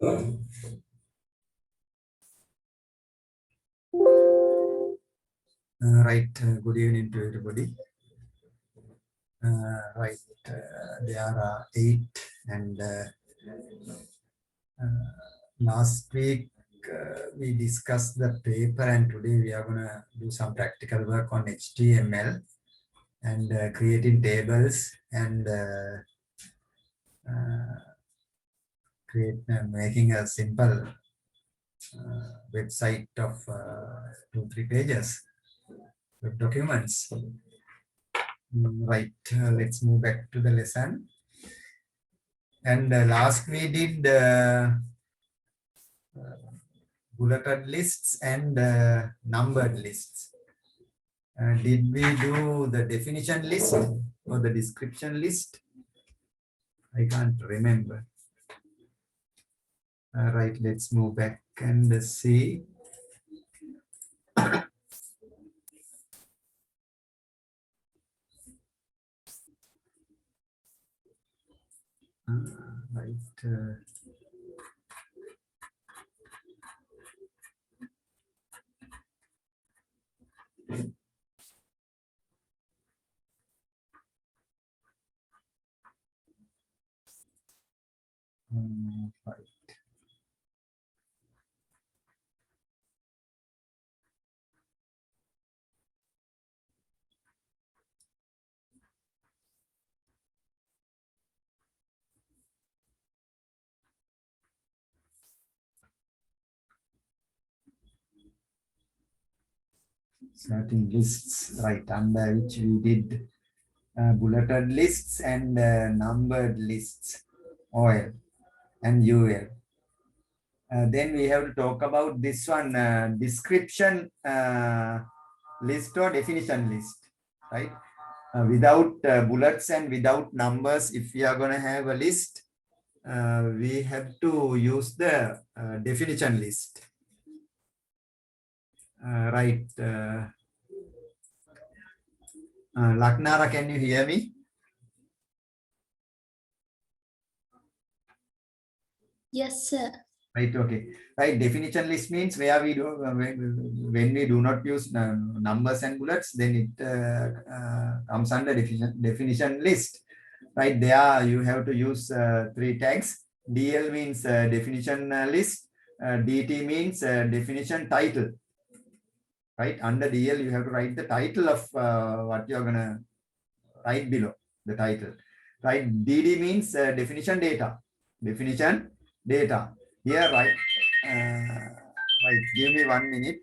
Right. Good evening to everybody. Right. There are 8, and last week we discussed the paper, and today we are going to do some practical work on HTML and creating tables and making a simple website of 2-3 pages with documents. Right. Let's move back to the lesson. And last we did bulleted lists and numbered lists. Did we do the definition list or the description list? I can't remember. Right, let's move back and see. Right. Right. Certain lists, right, under which we did bulleted lists and numbered lists, OL and UL. Then we have to talk about this one, description list or definition list, right? Without bullets and without numbers, if we are going to have a list, we have to use the definition list. Right. Laknara, can you hear me? Yes, sir. Right, okay. Right, definition list means where we do, when we do not use numbers and bullets, then it comes under definition list. Right, there you have to use 3 tags. DL means definition list. DT means definition title. Right, under DL you have to write the title of what you're gonna write below, the title. Right, DD means definition data. Definition data. Here, right, right, give me 1 minute.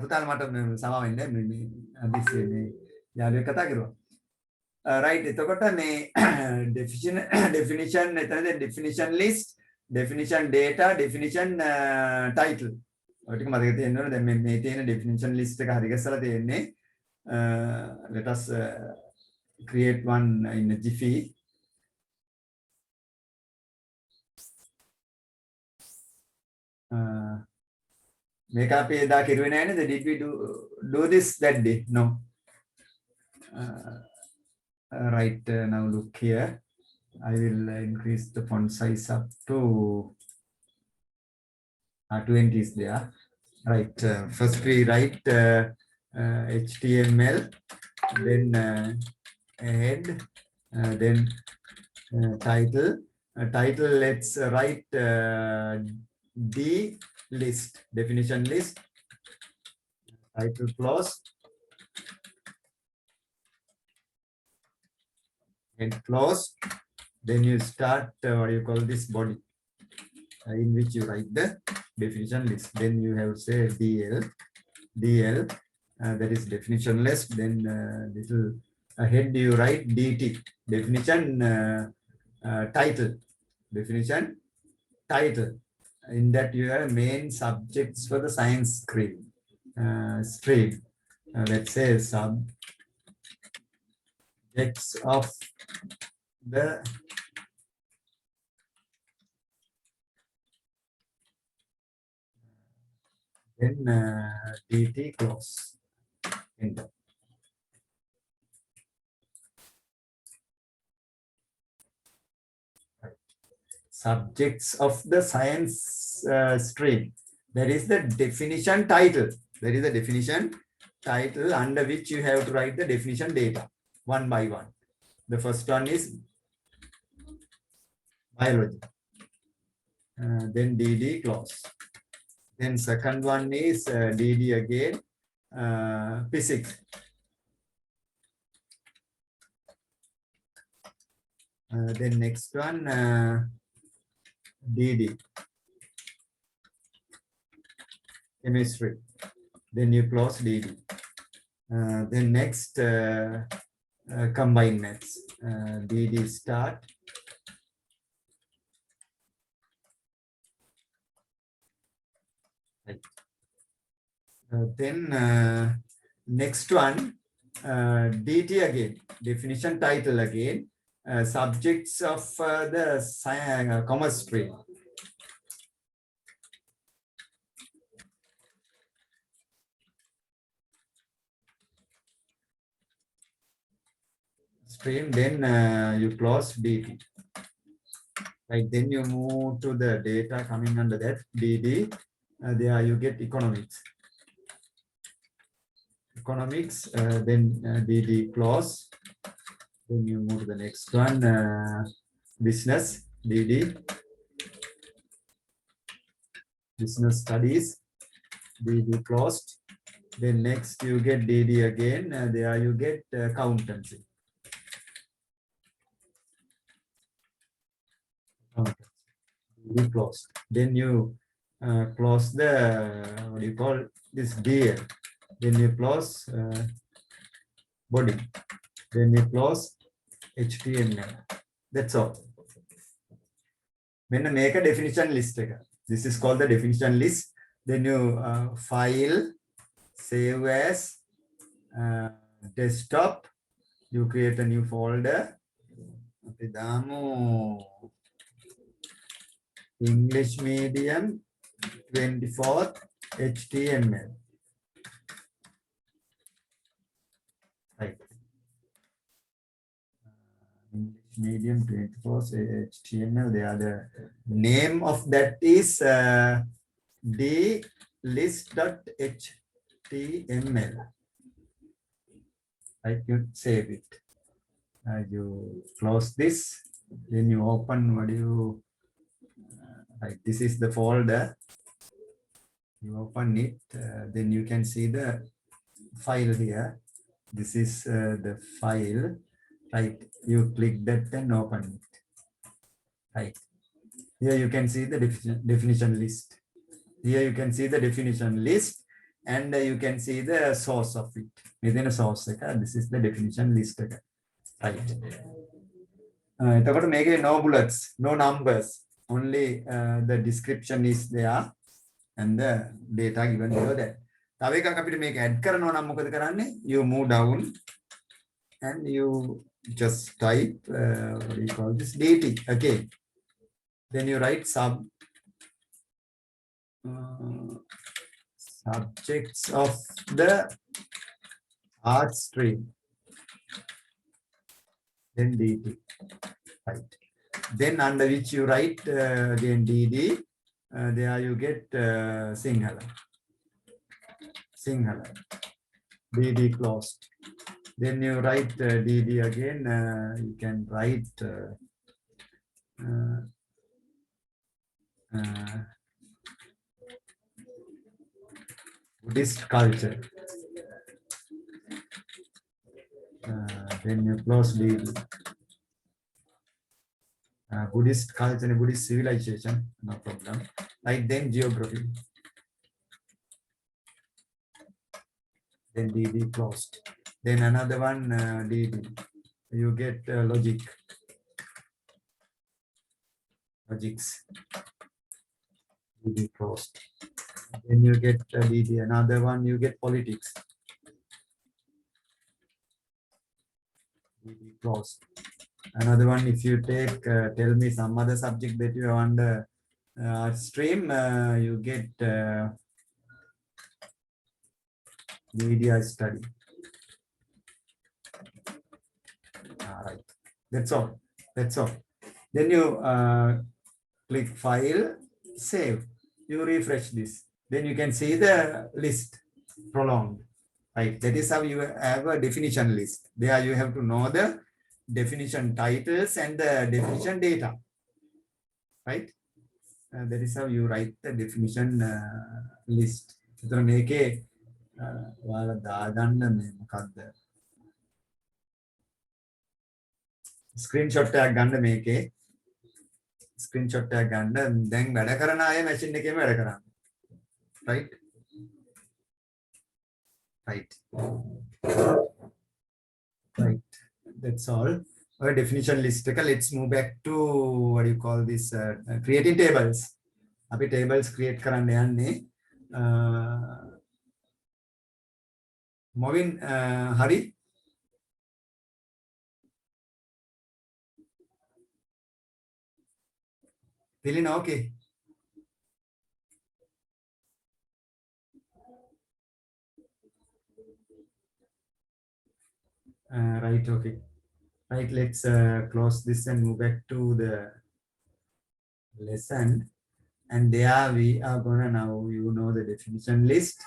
පුතාල මට සමාව වෙන්න මේ අදිස්සේ මේ යාළුවෙක් කතා කරුවා. Right, එතකොට මේ definition එතනද definition list, definition data, definition title. ඔය ටික මතක තියෙන්න ඕනේ. දැන් මේ තියෙන definition list එක හරි ගස්සලා තියෙන්නේ. Let us create one in a Jiffy. Make up da kiruwe naha neda? Did we do this that day? No. Right, now look here. I will increase the font size up to 20 is there. Right, first we write HTML, then head, then title. Title, let's write D list, definition list. title close, head close. Then you start what do you call this body, in which you write the definition list. Then you have say DL, that is definition list. Then little ahead you write DT, definition title, definition title. In that you have main subjects for the science stream. Let's say subjects of the then DT close. Enter. Subjects of the science stream. That is the definition title. There is a definition title under which you have to write the definition data one by one. The first one is biology. Then DD close. Then second one is DD again, physics. Then next one, DD, chemistry. Then you close DD. Then next, combined maths. DD start. Right. Then next one, DT again, definition title again, subjects of the science, commerce stream. Then you close DT. Right, then you move to the data coming under that DD. There you get economics. Then DD close. Then you move to the next one, business, DD. Business studies, DD closed. Then next you get DD again. There you get accountancy. DD closed. Then you close the, what do you call this, DL. Then you close body. Then you close HTML. That's all. Then make a definition list. This is called the definition list. Then you file, save as, desktop. You create a new folder. English medium 24 HTML. Right. English medium 24 HTML. The name of that is dlist.html. I could save it. You close this. Then you open what you. Right, this is the folder. You open it, then you can see the file here. This is the file. Right, you click that and open it. Right, here you can see the definition list. Here you can see the definition list, and you can see the source of it. Within a source, this is the definition list. Right. No bullets, no numbers. Only the description is there and the data given below that. You move down and you just type what do you call this, DT again. Then you write subjects of the art stream. Then DT. Right. Then under which you write again DD, there you get Sinhala. DD closed. Then you write DD again. You can write Buddhist culture. Then you close DB. Buddhist culture and Buddhist civilization, no problem. Like then geography. Then DB closed. Then another one DB. You get logic. Logics. DB closed. Then you get DB. Another one you get politics. DB closed. Another one, if you take, tell me some other subject that you are under stream, you get media study. All right, that's all. That's all. Then you click file, save. You refresh this. Then you can see the list prolonged. Right. That is how you have a definition list. There you have to know the definition titles and the definition data. Right. That is how you write the definition list. So make a screenshot tag ganda make a screenshot tag ganda then වැඩ කරන අය machine එකේම වැඩ කරන්න. Right. Right. Right. That's all. Our definition list. Let's move back to what do you call this? Creating tables. Abhi tables create karanne yanne. Moving Hari. Feeling okay. Right, okay. Right, let's close this and move back to the lesson. And there we are gonna now, you know the definition list.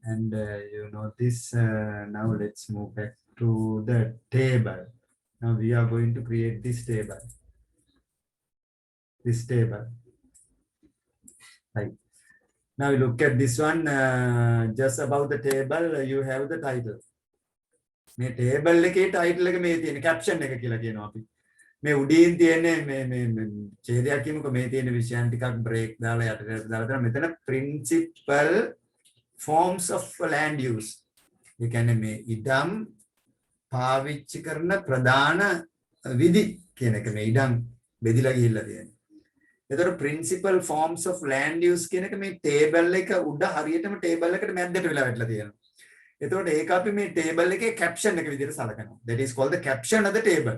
And you know this, now let's move back to the table. Now we are going to create this table. This table. Right. Now look at this one, just above the table, you have the title. මේ table එකේ title එක මේ තියෙන caption එක කියලා කියනවා අපි. මේ උඩින් තියෙන්නේ මේ ඡේදයක් කියමුකෝ මේ තියෙන විෂයන් ටිකක් බ්‍රේක් දාලා යටට දාලා තමයි මෙතන principal forms of land use. ඒ කියන්නේ මේ ඉඩම් පාවිච්චි කරන ප්‍රධාන විධි කියන එක මේ ඉඩම් බෙදිලා ගිහිල්ලා තියෙනවා. එතකොට principal forms of land use කියන එක මේ ටේබල් එක උඩ හරියටම ටේබල් එකට මැද්දට වෙලා වැටලා තියෙනවා. එතකොට ඒක අපි මේ ටේබල් එකේ caption එක විදිහට සලකනවා. That is called the caption of the table.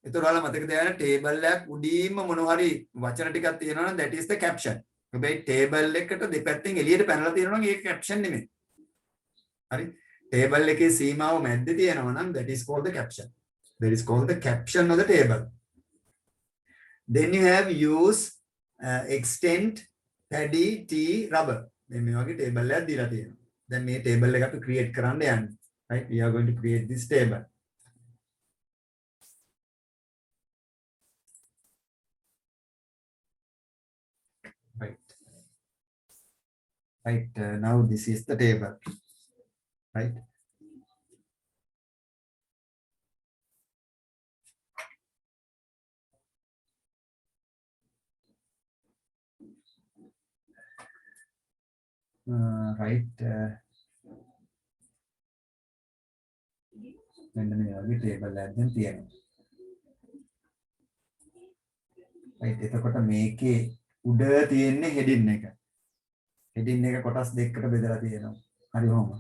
එතකොට ඔයාලා මතක තියාගන්න ටේබල් එකක් උඩින්ම මොන හරි වචන ටිකක් තියෙනවා නම් that is the caption. හැබැයි ටේබල් එකට දෙපැත්තෙන් එළියට පැනලා තියෙනවා නම් ඒක caption නෙමෙයි. හරි? ටේබල් එකේ සීමාව මැද්දේ තියෙනවා නම් that is called the caption. That is called the caption of the table. Then you have use, extend, paddy, t, rubber. මේ වගේ ටේබල් එකක් දීලා තියෙනවා. Then මේ table එක අපි create කරන්න යන්නේ. Right? We are going to create this table. Right. Right. Now this is the table. Right. Right. මෙන්න මේ වගේ table එකක් දැන් තියෙනවා. right. එතකොට මේකේ උඩ තියෙන්නේ heading එක. heading එක කොටස් දෙකකට බෙදලා තියෙනවා. හරි කොහොමද?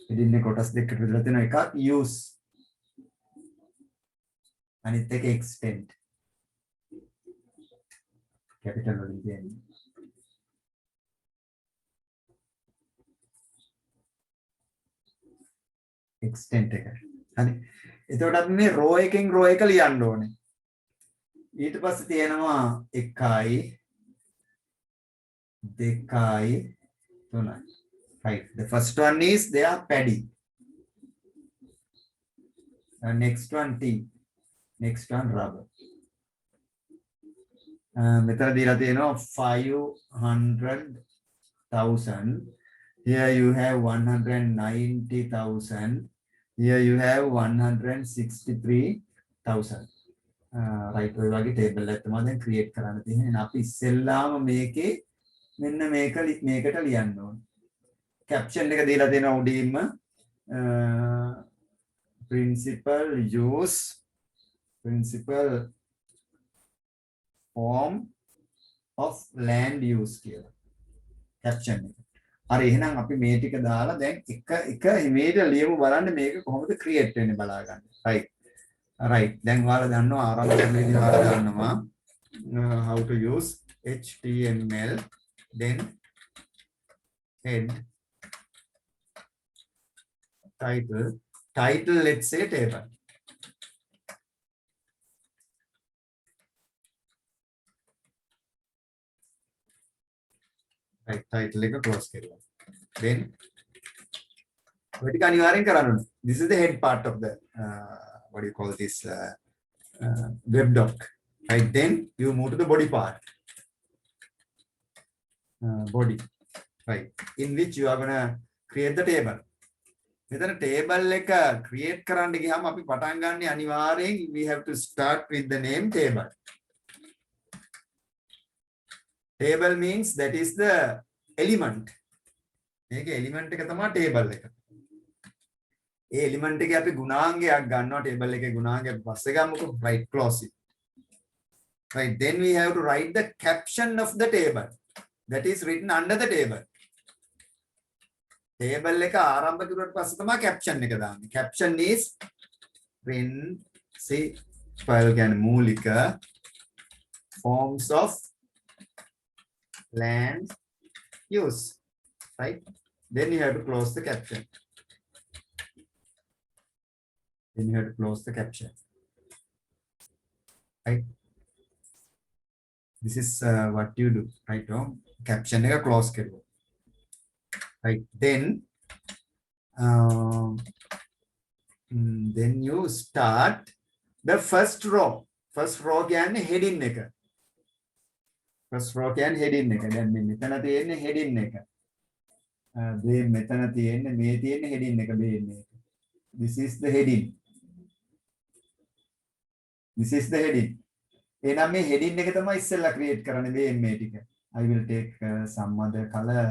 heading එක කොටස් දෙකකට බෙදලා තියෙනවා. එකක් use. අනිත් එක extend. capital වලින් තියෙන්නේ. extend එක. හරි. එතකොට අපි මේ row එකෙන් row එක ලියන්න ඕනේ. ඊට පස්සේ තියෙනවා 1යි 2යි 3යි. Right. The first one is there paddy. Next one tea. Next one rubber. මෙතන දීලා තියෙනවා 500,000 Here you have 190,000. Here you have 163,000. Right, ඔය වගේ table එකක් තමයි දැන් create කරන්න තියෙන්නේ. එහෙනම් අපි ඉස්සෙල්ලාම මේකේ මෙන්න මේකට ලියන්න ඕනේ. caption එක දීලා තියෙනවා උඩින්ම principal form of land use කියලා caption එක. හරි එහෙනම් අපි මේ ටික දාලා දැන් එක image ලියමු බලන්න මේක කොහොමද create වෙන්නේ බලා ගන්න. right. right. දැන් ඔයාලා දන්නවා ආරම්භ කරන විදිහ ඔයාලා දන්නවා how to use HTML then head title let's say table. right title එක close කරලා then ඔය ටික අනිවාර්යෙන් කරන්න ඕනේ. This is the head part of the what do you call this web doc. right, then you move to the body part. Body, right, in which you are gonna create the table. මෙතන table එක create කරන්න ගියාම අපි පටන් ගන්න අනිවාර්යෙන් we have to start with the name table. Table means that is the element. මේක element එක තමයි table එක. ඒ element එකේ අපි ගුණාංගයක් ගන්නවා table එකේ ගුණාංගයක් පස්සේ ගමුකෝ. right, close it. right, then we have to write the caption of the table that is written under the table. table එක ආරම්භ කරුවට පස්සේ තමයි caption එක දාන්නේ. caption is principal කියන්නේ මූලික forms of land use. right, then you have to close the caption. Then you have to close the caption. right, this is what you do. right, caption එක close කරුවා. right, then you start the first row. first row කියන්නේ heading එක. first row කියන්නේ heading එක. දැන් මේ මෙතන තියෙන්නේ heading එක. මේ මෙතන තියෙන්නේ මේ තියෙන්නේ heading එක බේන්නේ. this is the heading. this is the heading. එහෙනම් මේ heading එක තමයි ඉස්සෙල්ලා create කරන්නේ මේ ටික. I will take some other color.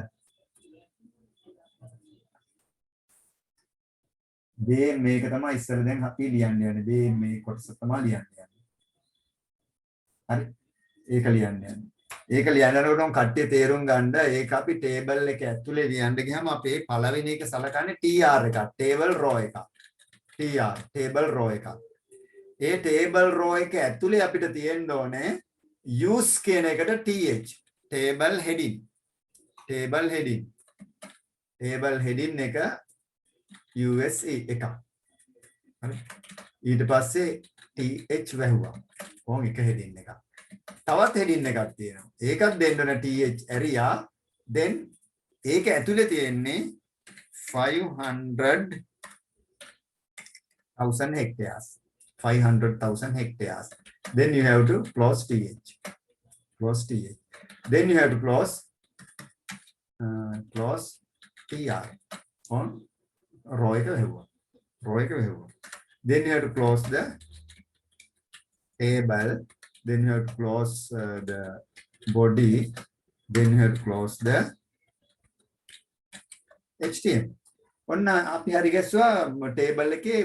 මේක තමයි ඉස්සෙල්ලා දැන් අපි ලියන්න යන්නේ. මේ කොටස තමයි ලියන්න යන්නේ. හරි. ඒක ලියන්න යන්නේ. ඒක ලියනකොට කට්ටිය තේරුම් ගන්න ඒක අපි table එක ඇතුලේ ලියන්න ගියාම අපේ පළවෙනි එක සලකන්නේ tr එකක්. table row එකක්. tr table row එකක්. ඒ table row එක ඇතුලේ අපිට තියෙන්න ඕනේ use කියන එකට th. table heading. table heading. table heading එක USA එකක්. හරි. ඊට පස්සේ th වැහුවා. කොහොම එක heading එකක්. තවත් heading එකක් තියෙනවා. ඒකත් දෙන්න ඕන th area. then ඒක ඇතුලේ තියෙන්නේ 500,000 hectares. 500,000 hectares. Then you have to close th. Close th. Then you have to close tr on row එක වැහුවා. row එක වැහුවා. Then you have to close the table. Then you have to close the body. Then you have to close the HTML. ඔන්න අපි හරි ගැස්සුවා table එකේ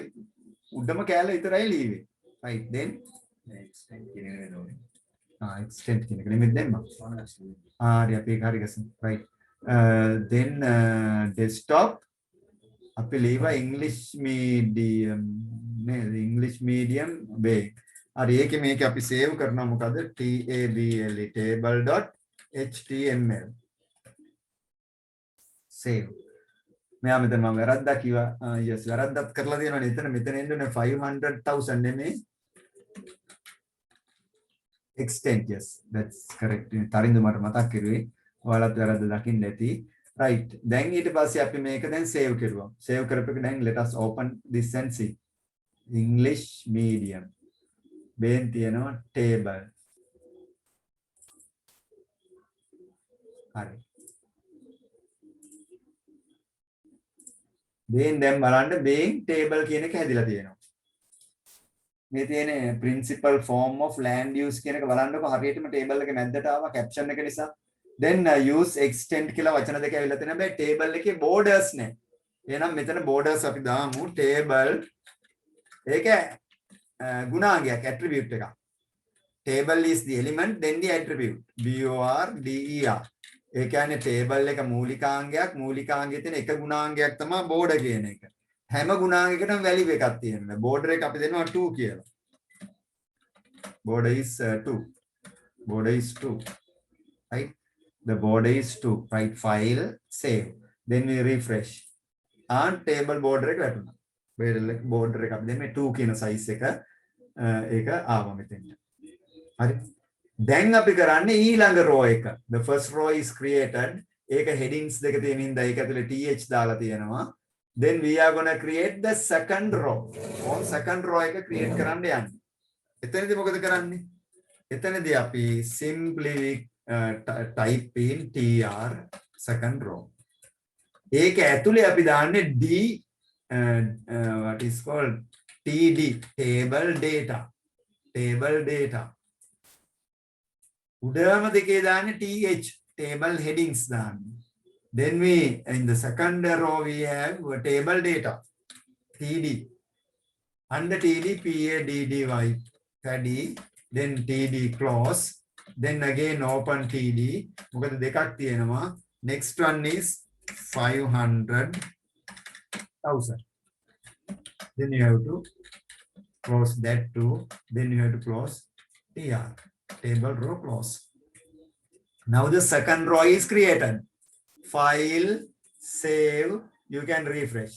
උඩම කෑල්ල විතරයි ලීවේ. right, then extend කියන එක නේද ඕනේ. extend කියන එක නෙමෙයි දැම්මා. හරි අපි ඒක හරි ගැස්සමු. right, then desktop අපි ලීවා English medium නේද? English medium big. හරි ඒකේ මේක අපි save කරනවා මොකද? table table.html save. මෙයා මෙතන මම වැරද්දක් කිව්වා. yes වැරද්දක් කරලා තියෙනවනේ. මෙතන එන්නේ 500,000 නෙමෙයි. extent. yes that's correct. තරින්දු මට මතක් කරුවේ. ඔයාලත් වැරද්ද දකින්න ඇති. right, දැන් ඊට පස්සේ අපි මේක දැන් save කරුවා. save කරපෙක දැන් let us open this and see. English medium බෙන් තියෙනවා table. හරි. then බලන්න being table කියන එක හැදිලා තියෙනවා. මේ තියෙන principal form of land use කියන එක බලන්නකො හරියටම table එක මැද්දට ආවා caption එක නිසා. then use extend කියලා වචන දෙක ඇවිල්ලා තියෙනවා. හැබැයි table එකේ borders නැහැ. එහෙනම් මෙතන borders අපි දාමු table ඒක ගුණාංගයක් attribute එකක්. table is the element then the attribute BORDER. ඒ කියන්නේ table එක මූලිකාංගයක් මූලිකාංගයේ තියෙන එක ගුණාංගයක් තමයි border කියන එක. හැම ගුණාංගයකටම value එකක් තියෙනවා. border එක අපි දෙනවා 2 කියලා. border is 2. border is 2. Right? The border is 2. Right? File, save. Then we refresh. And table border එක වැටුණා. border එක අපි දෙන්නේ 2 කියන size එක ඒක ආවා මෙතෙන්ට. හරි. දැන් අපි කරන්නේ ඊළඟ row එක. The first row is created. ඒක headings දෙක තියෙන හින්දා ඒක ඇතුලේ th දාලා තියෙනවා. Then we are going to create the second row. on second row එක create කරන්න යන්නේ. එතනදී මොකද කරන්නේ? එතනදී අපි simply type in tr second row. ඒක ඇතුලේ අපි දාන්නේ d what is called td table data. table data. උඩම දෙකේ දාන්නේ th table headings දාන්නේ. Then we in the second row we have table data td under td paddy paddy then td close then again open td මොකද දෙකක් තියෙනවා. next one is 500,000. then you have to close that too. then you have to close tr table row close. Now the second row is created. File, save, you can refresh.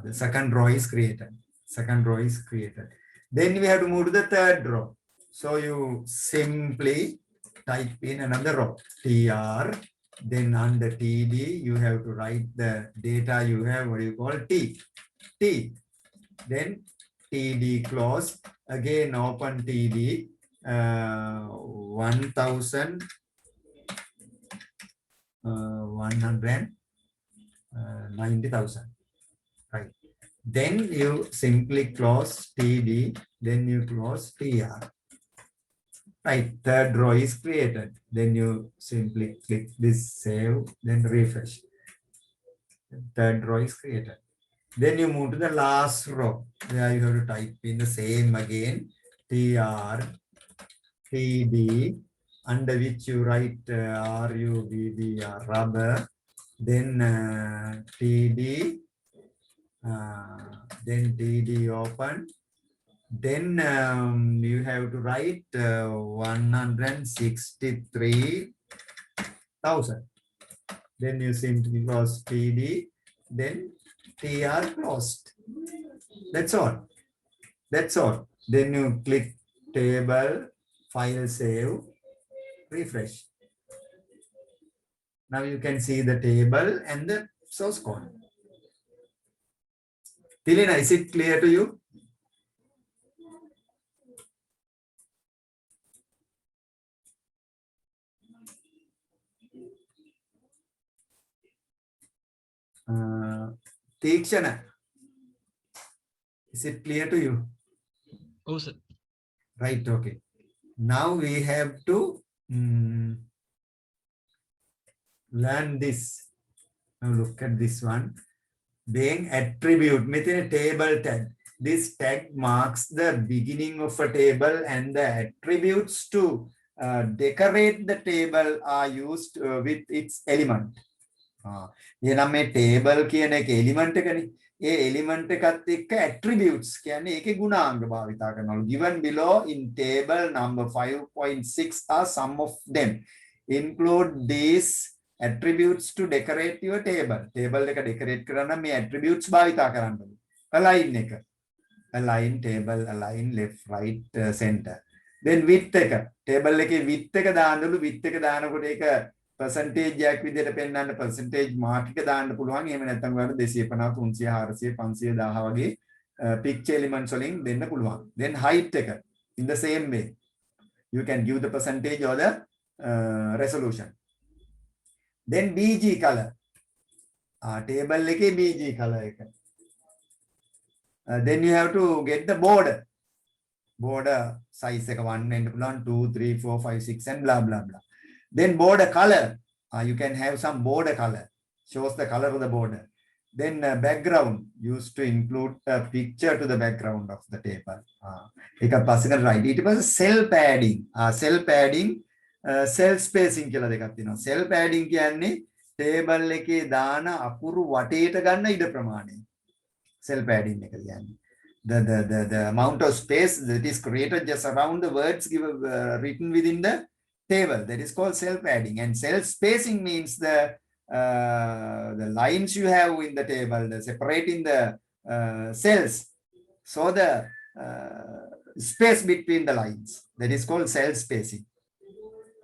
The second row is created. Second row is created. Then we have to move to the third row. So you simply type in another row, tr, then under td, you have to write the data you have, what you call t. Then td close, again open td, 190,000. Right. Then you simply close td, then you close tr. Right. Third row is created. Then you simply click this save, then refresh. Third row is created. Then you move to the last row where you have to type in the same again, tr, td, under which you write rubbr, rubber, then td, then td open, then you have to write 163,000. then you simply close td, then tr closed. That's all. That's all. Then you click table, file, save, refresh. Now you can see the table and the source code. Tilina, is it clear to you? Tikshana, is it clear to you? Oh, sir. Right, okay. Now we have to learn this. Now look at this one. Being attribute, within a table tag. This tag marks the beginning of a table and the attributes to decorate the table are used with its element. එහෙනම් මේ table කියන එක element එකනේ. ඒ element එකත් එක්ක attributes කියන්නේ ඒකේ ගුණාංග භාවිතා කරනවා. Given below in table number 5.6 are some of them. Include these attributes to decorate your table. Table එක decorate කරන්න මේ attributes භාවිතා කරන්න ඕනේ. Align එක. Align table, align left, right, center. Then width එක. Table එකේ width එක දාන්නලු width එක දානකොට ඒක percentage එකක් විදිහට පෙන්නන්න percentage mark එක දාන්න පුළුවන්. එහෙම නැත්නම් ඔයාලට 250 300 400 500 1000 වගේ picture elements වලින් දෙන්න පුළුවන්. Then height එක in the same way. You can give the percentage or the resolution. Then BG color. table එකේ bg color එක. Then you have to get the border size එක 1 and 2 3 4 5 6 and blah blah blah. Then border color, you can have some border color, shows the color of the border. Then background, used to include a picture to the background of the table. එක පස්සකට right. ඊට පස්සේ cell padding. Cell padding, cell spacing කියලා දෙකක් තියෙනවා. Cell padding කියන්නේ table එකේ දාන අකුරු වටේට ගන්න ඉඩ ප්‍රමාණය. Cell padding එක කියන්නේ. The amount of space that is created just around the words written within the table, that is called cell padding. And cell spacing means the lines you have in the table, separating the cells, so the space between the lines, that is called cell spacing,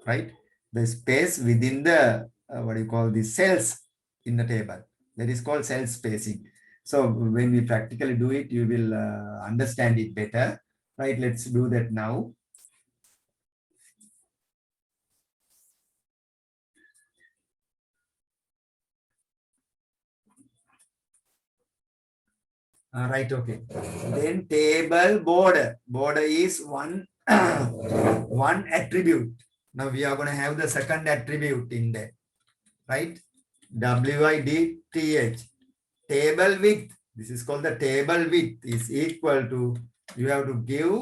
right? The space within the what do you call the cells in the table, that is called cell spacing. So when we practically do it, you will understand it better, right? Let's do that now. Right, okay. Then table border. Border is one attribute. Now we are going to have the second attribute in there, right? width. Table width. This is called the table width is equal to, you have to give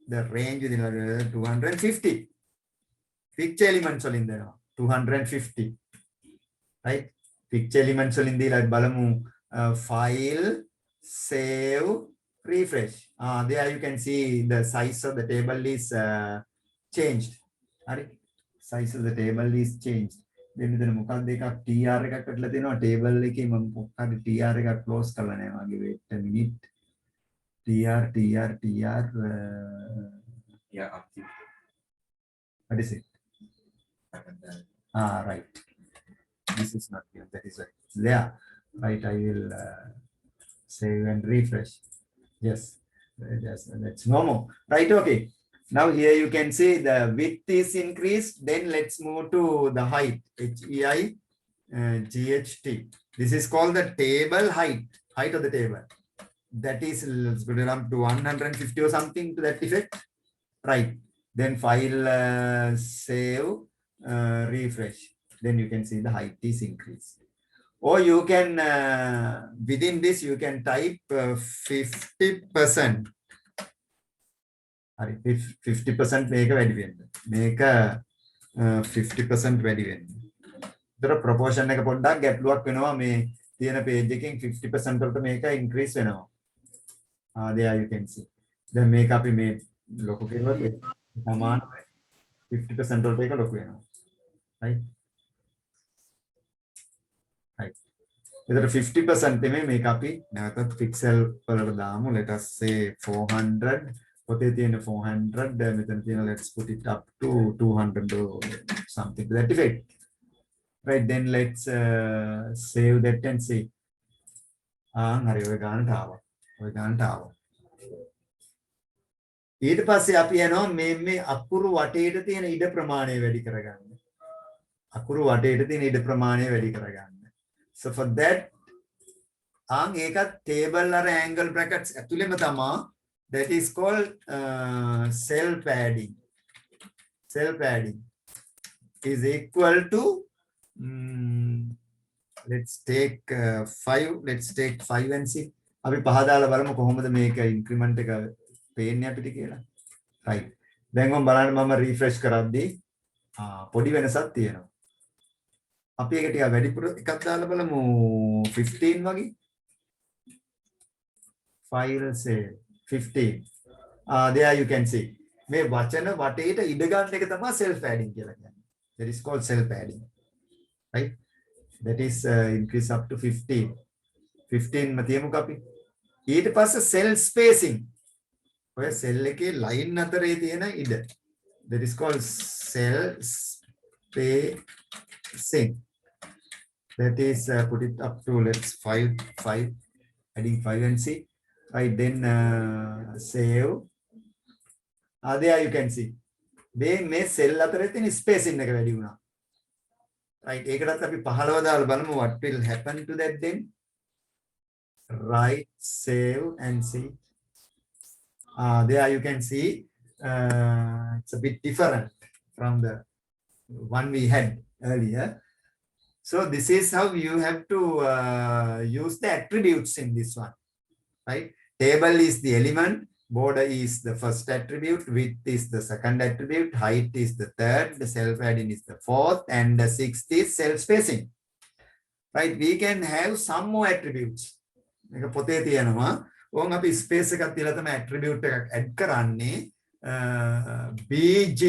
the range within 250. Picture elements in there, 250, right? Picture elements in there, balamu file, save, refresh. There you can see the size of the table is changed. Size of the table is changed. Then මෙතන මොකක්ද එකක් tr එකක් කටලා දෙනවා table එකේ මම මොකක්ද tr එකක් close කරලා නැහැ මගේ wait a minute tr Yeah, what is it? Right, this is not here, that is right, it's there, right? I will save and refresh. Yes, that's normal, right? Okay. Now here you can see the width is increased. Then let's move to the height. HEIGHT. This is called the table height. Height of the table. That is, let's go down to 150 or something to that effect. Right. Then file, save, refresh. Then you can see the height is increased. Or you can, within this, you can type 50%. 50% මේක වැඩි වෙන්න. මේක 50% වැඩි වෙන්න. ඒතර proportion එක පොඩ්ඩක් ගැටලුවක් වෙනවා මේ තියෙන page එකෙන් 50% වලට මේක increase වෙනවා. There you can see. දැන් මේක අපි මේ ලොකු කෙරුවොත් සමාන 50% වලට ඒක ලොකු වෙනවා. right? right. ඒතර 50% මේ මේක අපි නැවතත් pixel වලට දාමු. Let us say 400. 400, let's put it up to 200 or something to that effect. Right, then let's save that and see. හරි ඔය ගානට ආවා. ඊට පස්සේ අපි යනවා මේ අකුරු වටේට තියෙන ඉඩ ප්‍රමාණය වැඩි කරගන්න. So for that ඒකත් table අර angle brackets ඇතුළෙම තමයි. That is called cell padding. Cell padding is equal to, let's take 5. Let's take 5 and see. අපි පහ දාලා බලමු කොහොමද මේක increment එක පේන්නේ අපිට කියලා. right. දැන් මම බලන්න මම refresh කරද්දී පොඩි වෙනසක් තියෙනවා. අපි ඒක ටික වැඩිපුර එකක් දාලා බලමු 15 වගේ. file save 15. There you can see. මේ වචන වටේට ඉඩ ගන්න එක තමයි self padding කියලා කියන්නේ. That is called self padding. Right? That is increase up to 15. 15 ම තියමුක අපි. ඊට පස්සේ cell spacing. ඔය cell එකේ line අතරේ තියෙන ඉඩ. That is called cell spacing. That is put it up to, let's 5, adding 5 and see. Right, then save. There you can see. මේ cell අතරේ තියෙන spacing එක වැඩි වුණා. right? ඒකටත් අපි 15 දාලා බලමු what will happen to that then. Right, save and see. There you can see it's a bit different from the one we had earlier. So this is how you have to use the attributes in this one, right? Table is the element, border is the first attribute, width is the second attribute, height is the third, the self-adding is the fourth, and the sixth is self-spacing, right? We can have some more attributes. මේක පොතේ තියෙනවා. ඕන් අපි space එකක් තියලා තමයි attribute එකක් add කරන්නේ. BG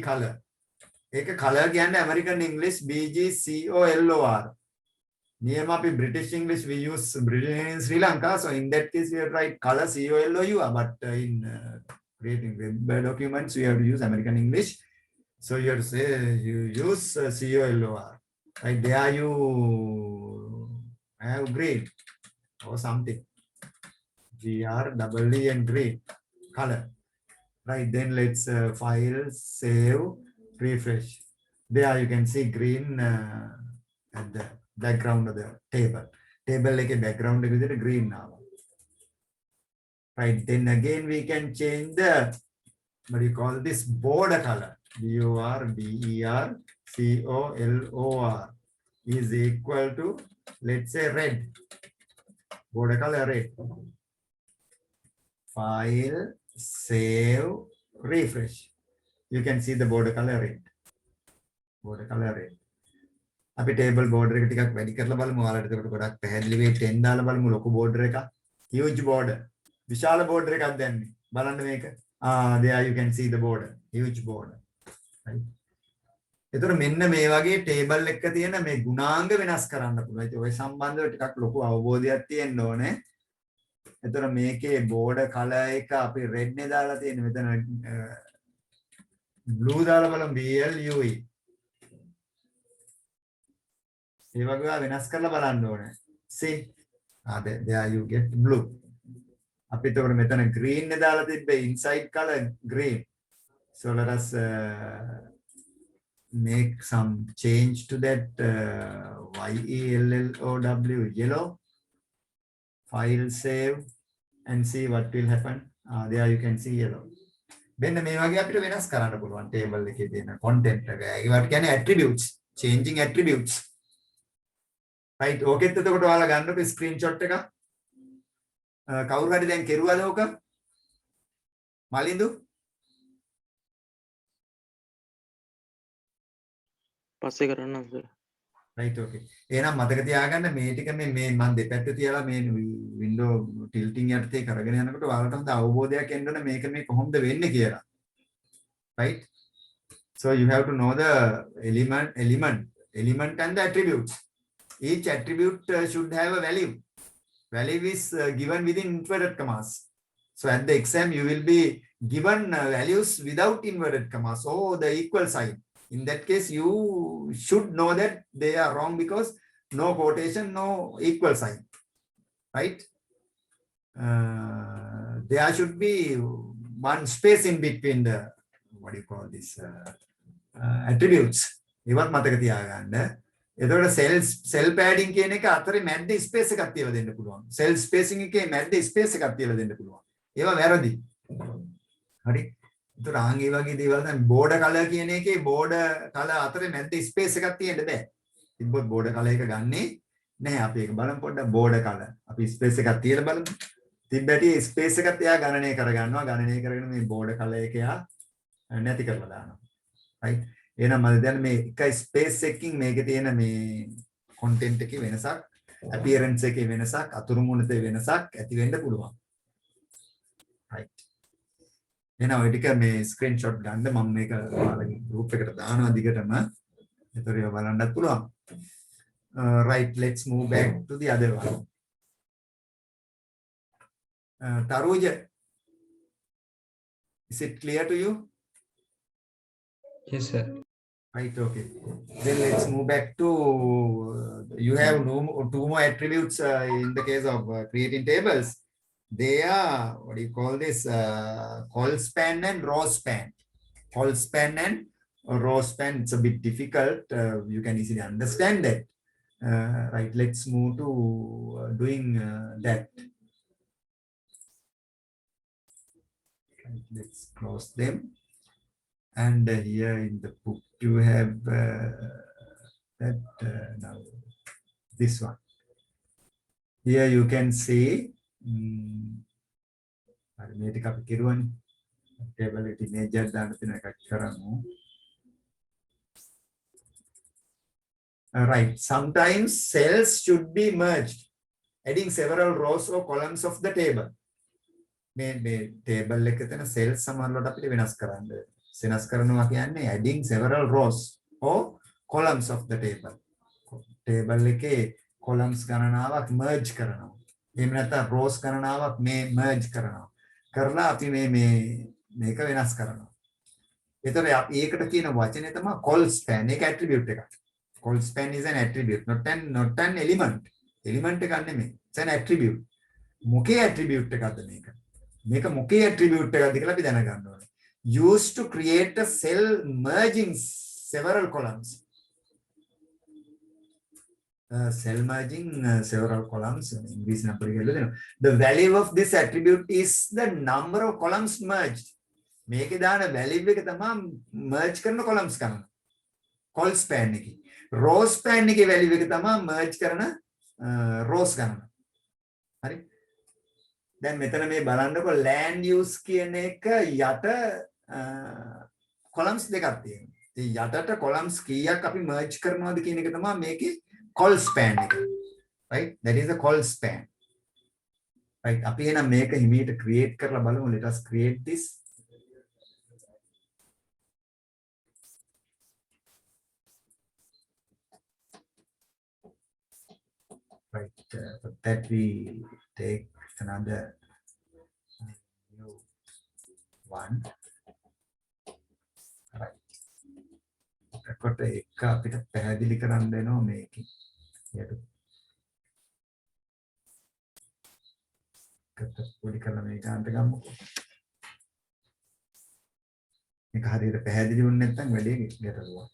color. ඒක color කියන්නේ American English BGCOLOR. Near British English, we use British in Sri Lanka. So in that case, we have to write color COLOUR. But in creating web documents, we have to use American English. So you have to say you use COLOR. Right there, you have green or something. GREE and green color. Right, then let's file, save, refresh. There you can see green at the background of the table. Table like a background with a green now. Right, then again we can change the, what do you call this, border color. BORDERCOLOR is equal to, let's say, red. Border color red. File, save, refresh. You can see the border color red. Border color red. අපි table border එක ටිකක් වැඩි කරලා බලමු. ඔයාලට එතකොට ගොඩක් පැහැදිලි වෙයි. 10 දාලා බලමු ලොකු බෝඩර් එකක්. huge border. විශාල බෝඩර් එකක් දැම්මේ. බලන්න මේක. There you can see the border. Huge border. Right. එතකොට මෙන්න මේ වගේ ටේබල් එකක තියෙන මේ ගුණාංග වෙනස් කරන්න පුළුවන්. ඉතින් ඔය සම්බන්ධව ටිකක් ලොකු අවබෝධයක් තියෙන්න ඕනේ. එතකොට මේකේ border color එක අපි red නේ දාලා තියෙන්නේ. මෙතන blue දාලා බලමු BLUE. ඒ වගේ වෙනස් කරලා බලන්න ඕනේ. See, there you get blue. අපි එතකොට මෙතන green නේ දාලා තිබ්බේ, inside color green. So let us make some change to that. YELLOW, yellow. File, save, and see what will happen. There you can see yellow. මෙන්න මේ වගේ අපිට වෙනස් කරන්න පුළුවන් table එකේ තියෙන content එක. ඒවට කියන්නේ attributes, changing attributes. Right, ඕකෙත් එතකොට ඔයාලා ගන්නකො screenshot එක. කවුරු හරි දැන් කෙරුවද ඕක? මලින්දු? පස්සේ කරන්නම් සර්. Right, okay. එහෙනම් මතක තියාගන්න මේ ටික මේ මම දෙපැත්ත තියලා මේ window tilting යටතේ කරගෙන යනකොට ඔයාලට හොඳ අවබෝධයක් එන්න ඕනේ මේක මේ කොහොමද වෙන්නේ කියලා. Right? So you have to know the element and the attributes. Each attribute should have a value. Value is given within inverted commas. So at the exam you will be given values without inverted commas or the equal sign. In that case, you should know that they are wrong because no quotation, no equal sign, right? There should be one space in between the, what do you call this, attributes. Iwan mataka tiyaganna. එතකොට self padding කියන එක අතරේ මැද්දේ space එකක් තියලා දෙන්න පුළුවන්. self spacing එකේ මැද්දේ ස්පේස් එකක් තියලා දෙන්න පුළුවන්. ඒවා වැරදි. හරි. ඒතර ආන් ඒ වගේ දේවල් දැන් border color කියන එකේ border color අතරේ මැද්දේ ස්පේස් එකක් තියෙන්න බෑ. තිබ්බොත් border color එක ගන්නෙ නැහැ. අපි ඒක බලමු පොඩ්ඩක් border color. අපි ස්පේස් එකක් තියලා බලමු. තිබ්බැටි ස්පේස් එකත් එයා ගණනය කරගන්නවා. ගණනය කරගෙන මේ border color එක එයා නැති කරලා දානවා. right? එහෙනම් මම දැන් මේ එක ස්පේස් එකකින් මේකේ තියෙන මේ content එකේ වෙනසක්, appearance එකේ වෙනසක්, අතුරු මුණතේ වෙනසක් ඇති වෙන්න පුළුවන්. right. එහෙනම් ඔය ටික මේ screenshot ගන්න මම මේක ඔයාලගේ group එකට දානවා දිගටම. ඒතර ඒවා බලන්නත් පුළුවන්. Right, let's move back to the other one. Taruja, is it clear to you? Yes, sir. Right, okay. Then let's move back to, you have two more attributes in the case of creating tables. They are, what do you call this, col span and row span. call span and row span. It's a bit difficult. You can easily understand that. Right, let's move to doing that. Right, let's close them. And here in the book, you have that now this one. Here you can see මේ ටික අපි කෙරුවනේ. Table එක image එකක් දාන්න තියෙන එකක් කරමු. Right, sometimes cells should be merged, adding several rows or columns of the table. මේ table එකේ තියෙන cells සමහරවිට අපිට වෙනස් කරන්න. වෙනස් කරනවා කියන්නේ adding several rows or columns of the table. Table එකේ columns ගණනාවක් merge කරනවා. එහෙම නැත්නම් rows ගණනාවක් මේ merge කරනවා. කරලා අපි මේක වෙනස් කරනවා. ඒතර ඒකට කියන වචනේ තමයි call span. ඒක attribute එකක්. Call span is an attribute, not an element. Element එකක් නෙමෙයි. It's an attribute. මොකේ attribute එකක්ද මේක? මේක මොකේ attribute එකක්ද කියලා අපි දැනගන්න ඕනේ. Used to create a cell merging several columns. Cell merging several columns. English number. The value of this attribute is the number of columns merged. මේකේ දාන value එක තමයි merge කරන columns ගන්න. Call span එකේ. Row span එකේ value එක තමයි merge කරන rows ගන්න. හරි. දැන් මෙතන මේ බලන්නකො land use කියන එක යට columns දෙකක් තියෙනවා. ඉතින් යටට columns කීයක් අපි merge කරනවද කියන එක තමයි මේකේ call span එක. Right? That is the call span. Right? අපි එහෙනම් මේක හිමීට create කරලා බලමු. Let us create this. Right, for that we take another new one. Right. එතකොට එක අපිට පැහැදිලි කරන්න වෙනවා මේකේ. පොඩි කරලා මේක අන්ට ගමුකෝ. මේක හරියට පැහැදිලි වුනේ නැත්නම් වැඩේ ගැටලුවක්.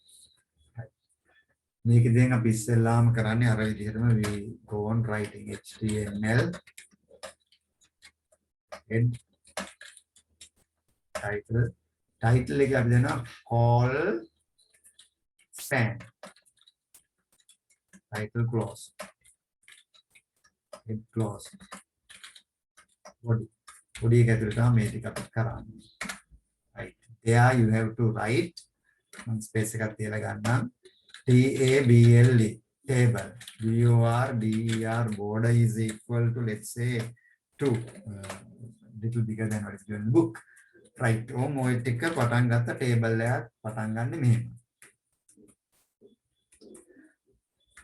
මේක දැන් අපි ඉස්සෙල්ලාම කරන්නේ අර විදිහටම we go on writing html head title එක අපි දෙනවා call span title clause head clause body එක ඇතුළේ තමයි මේ ටික අපි කරන්නේ. Right, there you have to write මම space එකක් තියලා ගන්නම්. table table border is equal to, let's say, 2, little bigger than what is given in the book. Right, ඔය ටික පටන් ගත්ත table එකක් පටන් ගන්න මෙහෙම.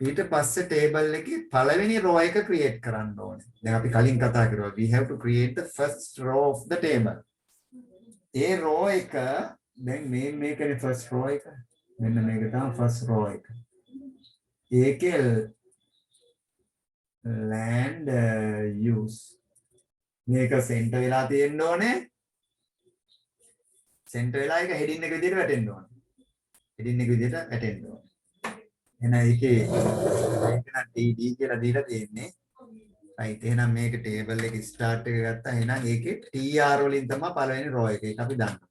ඊට පස්සේ table එකේ පළවෙනි row එක create කරන්න ඕනේ. දැන් අපි කලින් කතා කරුවා we have to create the first row of the table. A row එක දැන් මේකනේ first row එක. මෙන්න මේක තමයි first row එක. ඒකේ land use මේක center වෙලා තියෙන්න ඕනේ. center වෙලා එක heading එක විදිහට වැටෙන්න ඕනේ. heading එක විදිහට වැටෙන්න ඕනේ. එහෙනම් ඒකේ TD කියලා දීලා තියෙන්නේ. right, එහෙනම් මේක table එක start එක ගත්තා. එහෙනම් ඒකේ TR වලින් තමයි පළවෙනි row එක. ඒක අපි දන්නවා.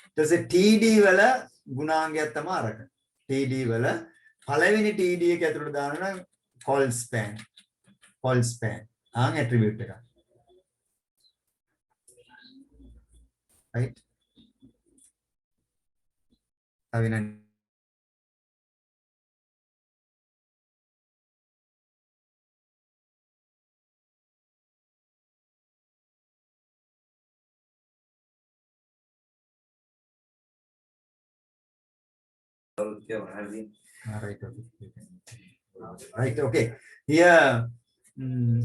ඊට පස්සේ TD වල ගුණාංගයක් තමයි අරක. TD වල පළවෙනි TD එක ඇතුළට දානවා call span. attribute එක. right? අවිනන් right, okay. Here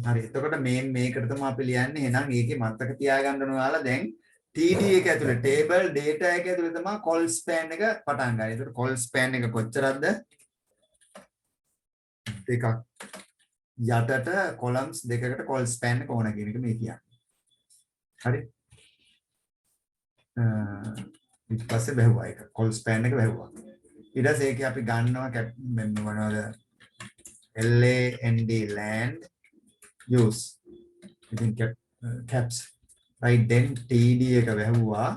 හරි. එතකොට මේකට තමයි අපි ලියන්නේ. එහෙනම් ඒකේ මතක තියාගන්න ඕන ඔයාලා දැන් TD එක ඇතුලේ table data එක ඇතුලේ තමයි call span එක පටන් ගන්න. ඒතකොට call span එක කොච්චරක්ද? දෙකක්. යටට columns දෙකකට call span එක ඕන කියන එක මේ කියන්නේ. හරි. ඊට පස්සේ බැහුවා ඒක call span එක බැහුවා ඊට පස්සේ ඒකේ අපි ගන්නවා මොනවද land use ඉතින් caps right then td එක බැහුවා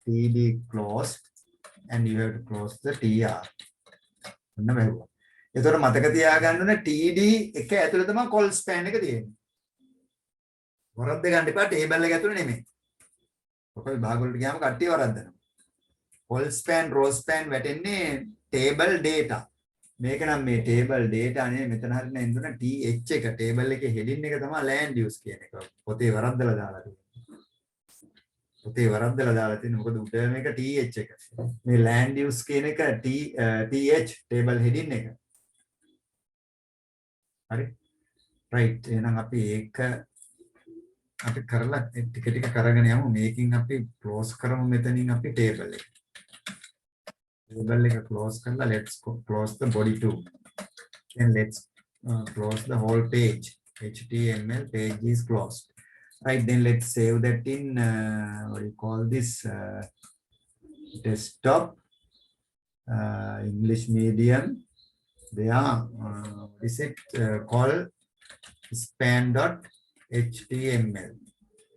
td close and you have to close the tr ඔන්න බැහුවා එතකොට මතක තියාගන්න ඕනේ td එක ඇතුළේ තමයි call span එක තියෙන්නේ වරද්ද ගන්න එපා ටේබල් එක ඇතුළේ නෙමෙයි ඔක විභාග වලට ගියාම කට්ටිය වරද්දනවා call span row span වැටෙන්නේ table data මේක නම් මේ table data නේ මෙතන හරියට නේද th එක table එකේ heading එක තමයි land use කියන එක පොතේ වරද්දලා දාලා තියෙන්නේ මොකද උඩ මේක th එක මේ land use කියන එක th table heading එක හරි right එහෙනම් අපි ඒක අපි කරලා ටික ටික කරගෙන යමු මේකෙන් අපි close කරමු මෙතනින් අපි table එක close කරලා let's close the body too then let's close the whole page html page is closed right then let's save that in what do you call this desktop English medium there is it called span.html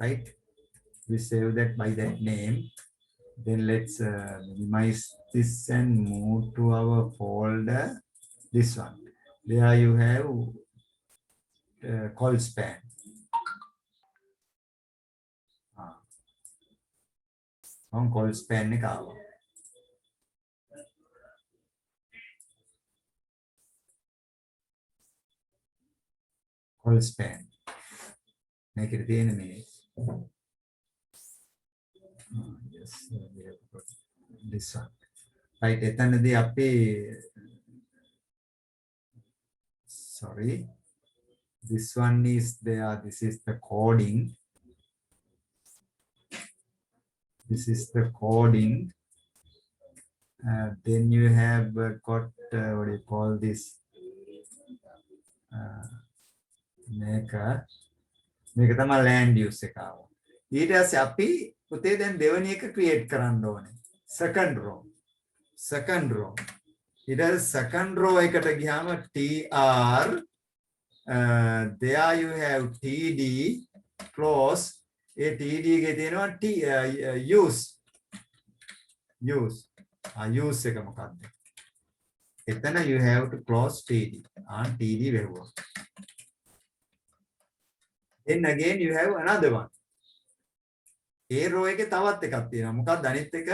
right we save that by that name then let's minimize this and move to our folder this one there you have call span on call span එක ආවා call span මේකේ තියෙන මේ yes we have got this one right එතනදී අපි sorry this one is there this is the coding then you have got what do you call this මේක තමයි land use එක ආවා ඊට පස්සේ අපි පුතේ දැන් දෙවෙනි එක create කරන්න ඕනේ second row ඊට second row එකට ගියාම tr there you have td close A td එකේ තියෙනවා use එක මොකක්ද එතන you have to close td td වෙවුවා then again you have another one A row එකේ තවත් එකක් තියෙනවා මොකක්ද අනිත් එක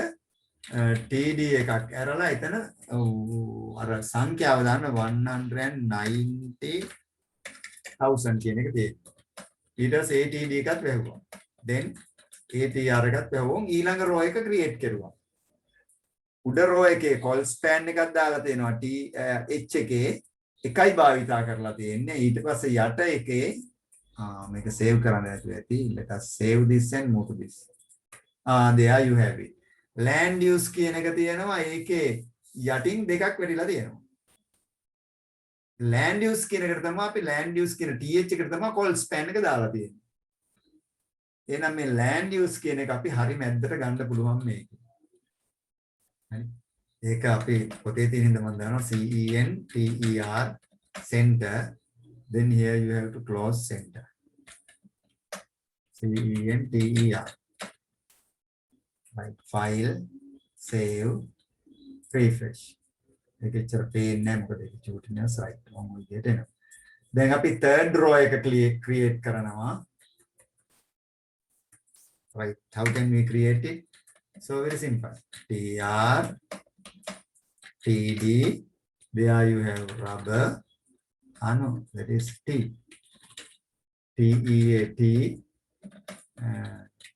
td එකක් ඇරලා එතන අර සංඛ්‍යාව දාන්න 190,000 කියන එක තියෙනවා ඊට පස්සේ td එකත් වැහුවා then atr එකත් වැහුවොත් ඊළඟ row එක create කරුවා උඩ row එකේ call span එකක් දාලා තියෙනවා h එකේ එකයි භාවිතා කරලා තියෙන්නේ ඊට පස්සේ යට එකේ make a save කරන්න නැතුව ඇති let us save this and move to this there you have it land use කියන එක තියෙනවා ඒකේ යටින් දෙකක් වෙටිලා තියෙනවා land use කියන එකට තමයි අපි land use කියන th එකට තමයි call span එක දාලා තියෙන්නේ එහෙනම් මේ land use කියන එක අපි හරි මැද්දට ගන්න පුළුවන් මේක හරි ඒක අපි පොතේ තියෙන ඉඳන් මම දානවා center center then here you have to close center center right file save refresh ඒක ඇත්තට පේන්නේ නැහැ මොකද ඒක චූටිනස් right වම් විදියට එනවා දැන් අපි third row එක create කරනවා right how can we create it so very simple tr td there you have rubber no that is t teat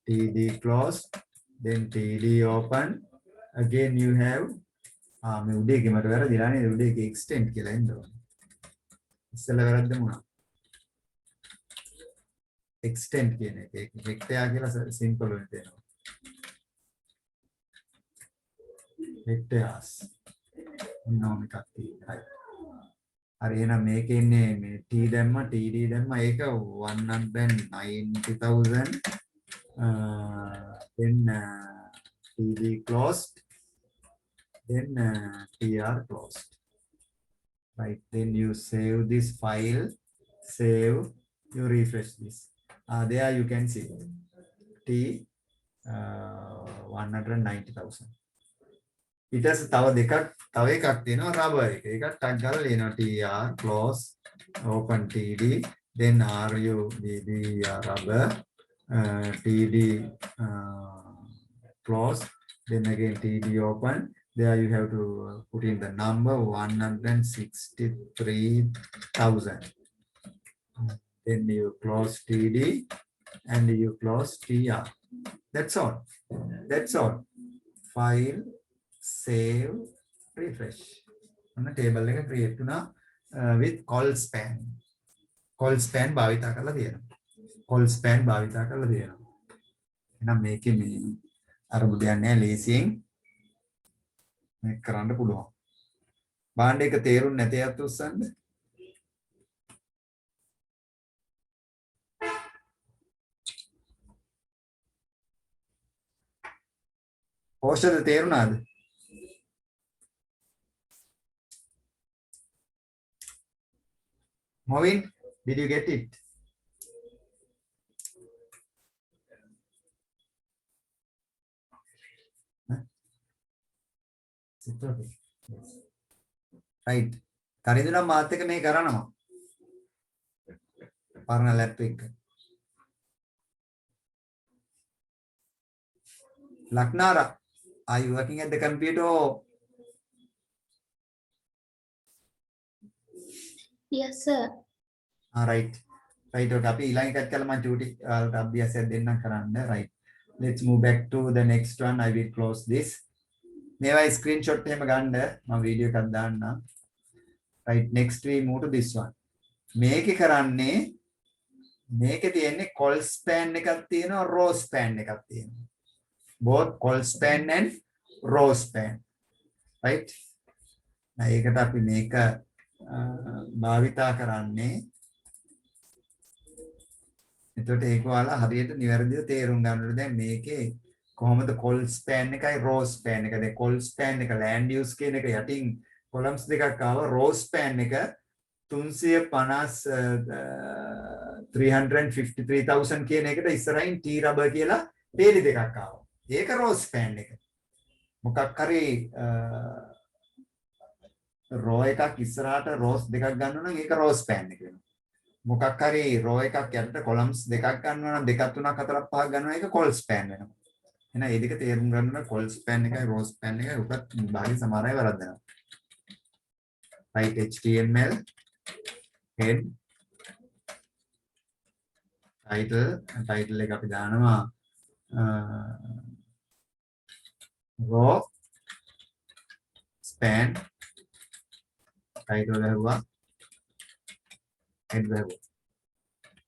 td close then td open again you have මේ උඩ එකේ මට වැරදිලා නේද උඩ එකේ extend කියලා එන්න ඕනේ ඉස්සෙල්ලා වැරද්දම වුණා extend කියන එක ඒක vector කියලා simple වෙන්න දෙනවා vectors නෝම එකක් තියෙනවා හරි එහෙනම් මේකේ ඉන්නේ මේ t දැම්මා td දැම්මා ඒක 190,000 then TD closed, then TR closed. Right, then you save this file, save, you refresh this. There you can see T 190,000. ඊට පස්සේ තව එකක් තියෙනවා rubber එක. ඒකත් ටක් ගාලා ලියනවා TR close open TD then RUBB rubber TD close then again TD open. There you have to put in the number 163,000. Then you close TD and you close TR. That's all. That's all. File, save, refresh. On the table like create with call span. Call span භාවිතා කරලා තියෙනවා. Call span භාවිතා කරලා තියෙනවා. එහෙනම් මේකේ මේ අරමුදයක් නැහැ ලේසියෙන් මේක කරන්න පුළුවන්. බාණ්ඩ එක තේරුම් නැති අයත් උස්සන්න. ඕෂධ තේරුණාද? Moving, did you get it? Right. තරිඳුනම් මාත් එක මේ කරනවා. පරණ ලැප් එක. Laknara, are you working at the computer? Yes, sir. Right. Right. Okay. අපි ඊළඟ එකත් කළා මම චූටි වලට අභ්‍යාසයක් දෙන්නම් කරන්න. Right. Let's move back to the next one. I will close this. මේවා screenshot එහෙම ගන්න මම වීඩියෝ එකක් දාන්නම්. Right. Next we move to this one. මේකේ කරන්නේ මේකේ තියෙන්නේ call span එකක් තියෙනවා row span එකක් තියෙනවා. Both call span and row span. Right. ඒකට අපි මේක භාවිතා කරන්නේ එතකොට ඒක ඔයාලා හරියට නිවැරදිව තේරුම් ගන්න ඕනේ. දැන් මේකේ කොහොමද call span එකයි row span එක. දැන් call span එක land use කියන එක යටින් columns දෙකක් ආව. row span එක 353,000 කියන එකට ඉස්සරහින් T rubber කියලා පේලි දෙකක් ආවා. ඒක row span එක. මොකක් හරි row එකක් ඉස්සරහට rows දෙකක් ගන්නවා නම් ඒක row span එක වෙනවා. මොකක් හරි row එකක් යටට columns දෙකක් ගන්නවා නම් දෙකක් තුනක් හතරක් පහක් ගන්නවා ඒක call span වෙනවා. එහෙනම් මේ දෙක තේරුම් ගන්න ඕන call span එකයි row span එකයි උකත් භාගයේ සමහර අය වරද්දනවා. Right, HTML head title එක අපි දානවා row span title ගහුවා head ගහුවා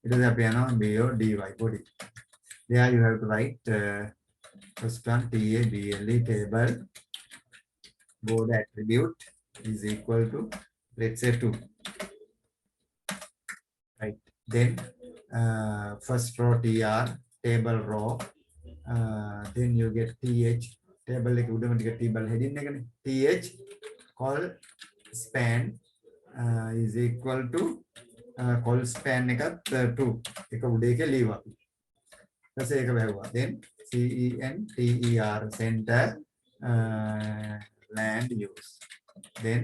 ඊට පස්සේ අපි යනවා BODY body. There you have to write first one TABLE table board attribute is equal to let's say 2. Right, then first row TR table row then you get TH table එක උඩම ටික table heading එකනේ TH call span is equal to call span එකත් 2 එක උඩ එක leave අපි ඊපස්සේ ඒක වැහුවා then CENTER center land use then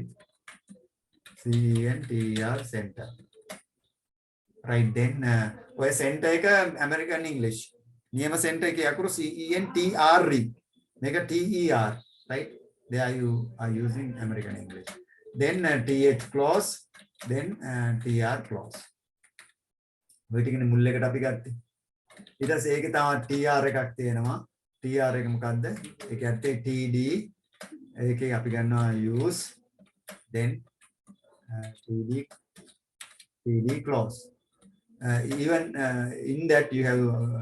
CENTER center. Right, then ඔය center එක American English නියම center එකේ අකුරු CENTRE මේක TER. Right, there you are using American English. Then TH close then TR close. ඔය ටිකනේ මුල් එකට අපි ගත්තේ. ඊට පස්සේ ඒකේ තව TR එකක් තියෙනවා. TR එක මොකද්ද? ඒක ඇත්තේ TD ඒකේ අපි ගන්නවා use then TD close. Even in that you have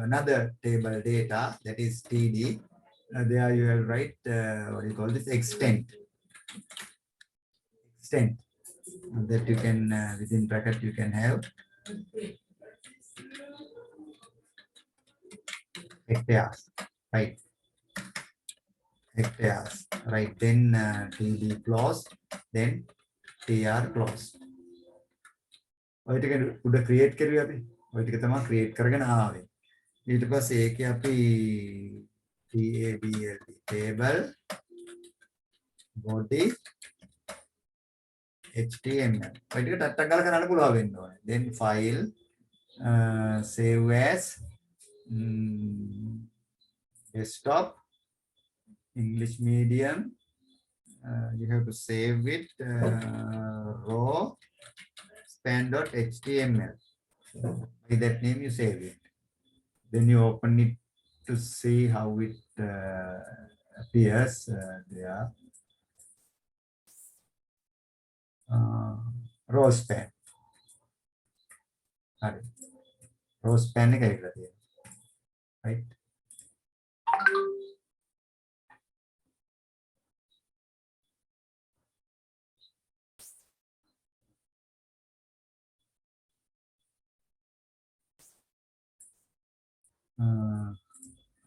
another table data that is TD. There you have write what do you call this extent that you can within bracket you can have hectares. Right. hectares, right? Then TD close, then TR close. ඔය ටික උඩ create කරුවේ අපි. ඔය ටික තමයි create කරගෙන ආවේ. ඊට පස්සේ ඒකේ අපි TABLD table body HTML. ඔය ටික ටක් ගාලා කරන්න පුළුවන් වෙන්න ඕනේ. then file save as desktop English medium. You have to save it raw span.html. By that name you save it. Then you open it to see how it appears there. Raw span. Raw span එක ඇවිල්ලා තියෙනවා. Right?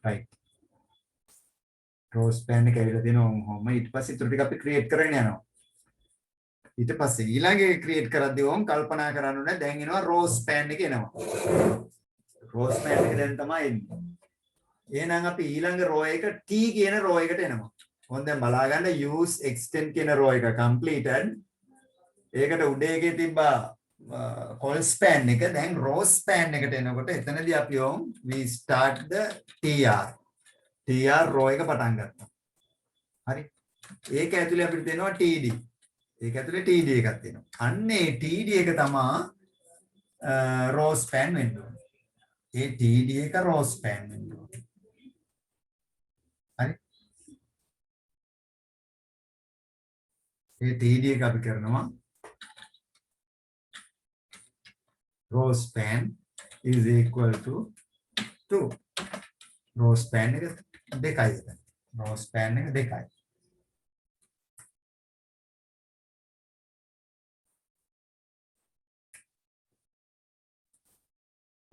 right. Row span එක ඇවිල්ලා තියෙනවා ඔහොම. ඊට පස්සේ ඊටු ටික අපි ක්‍රියේට් කරගෙන යනවා. ඊට පස්සේ ඊළඟ ක්‍රියේට් කරද්දී ඕම් කල්පනා කරන්න ඕනේ දැන් එනවා row span එක එනවා. row span එක දැන් තමයි එන්නේ. එහෙනම් අපි ඊළඟ row එක T කියන row එකට එනවා. ඕන් දැන් බලා ගන්න use extend කියන row එක completed. ඒකට උඩ එකේ තිබ්බා call span එක දැන් row span එකට එනකොට එතනදී අපි ඕම් we start the TR row එක පටන් ගත්තා. හරි. ඒක ඇතුලේ අපිට දෙනවා TD. ඒක ඇතුලේ TD එකක් තියෙනවා. අන්නේ TD එක තමයි row span වෙන්න ඕනේ. ඒ TD එක row span වෙන්න ඕනේ. හරි. ඒ TD එක අපි කරනවා row span is equal to 2. row span එක දෙකයි. row span එක දෙකයි.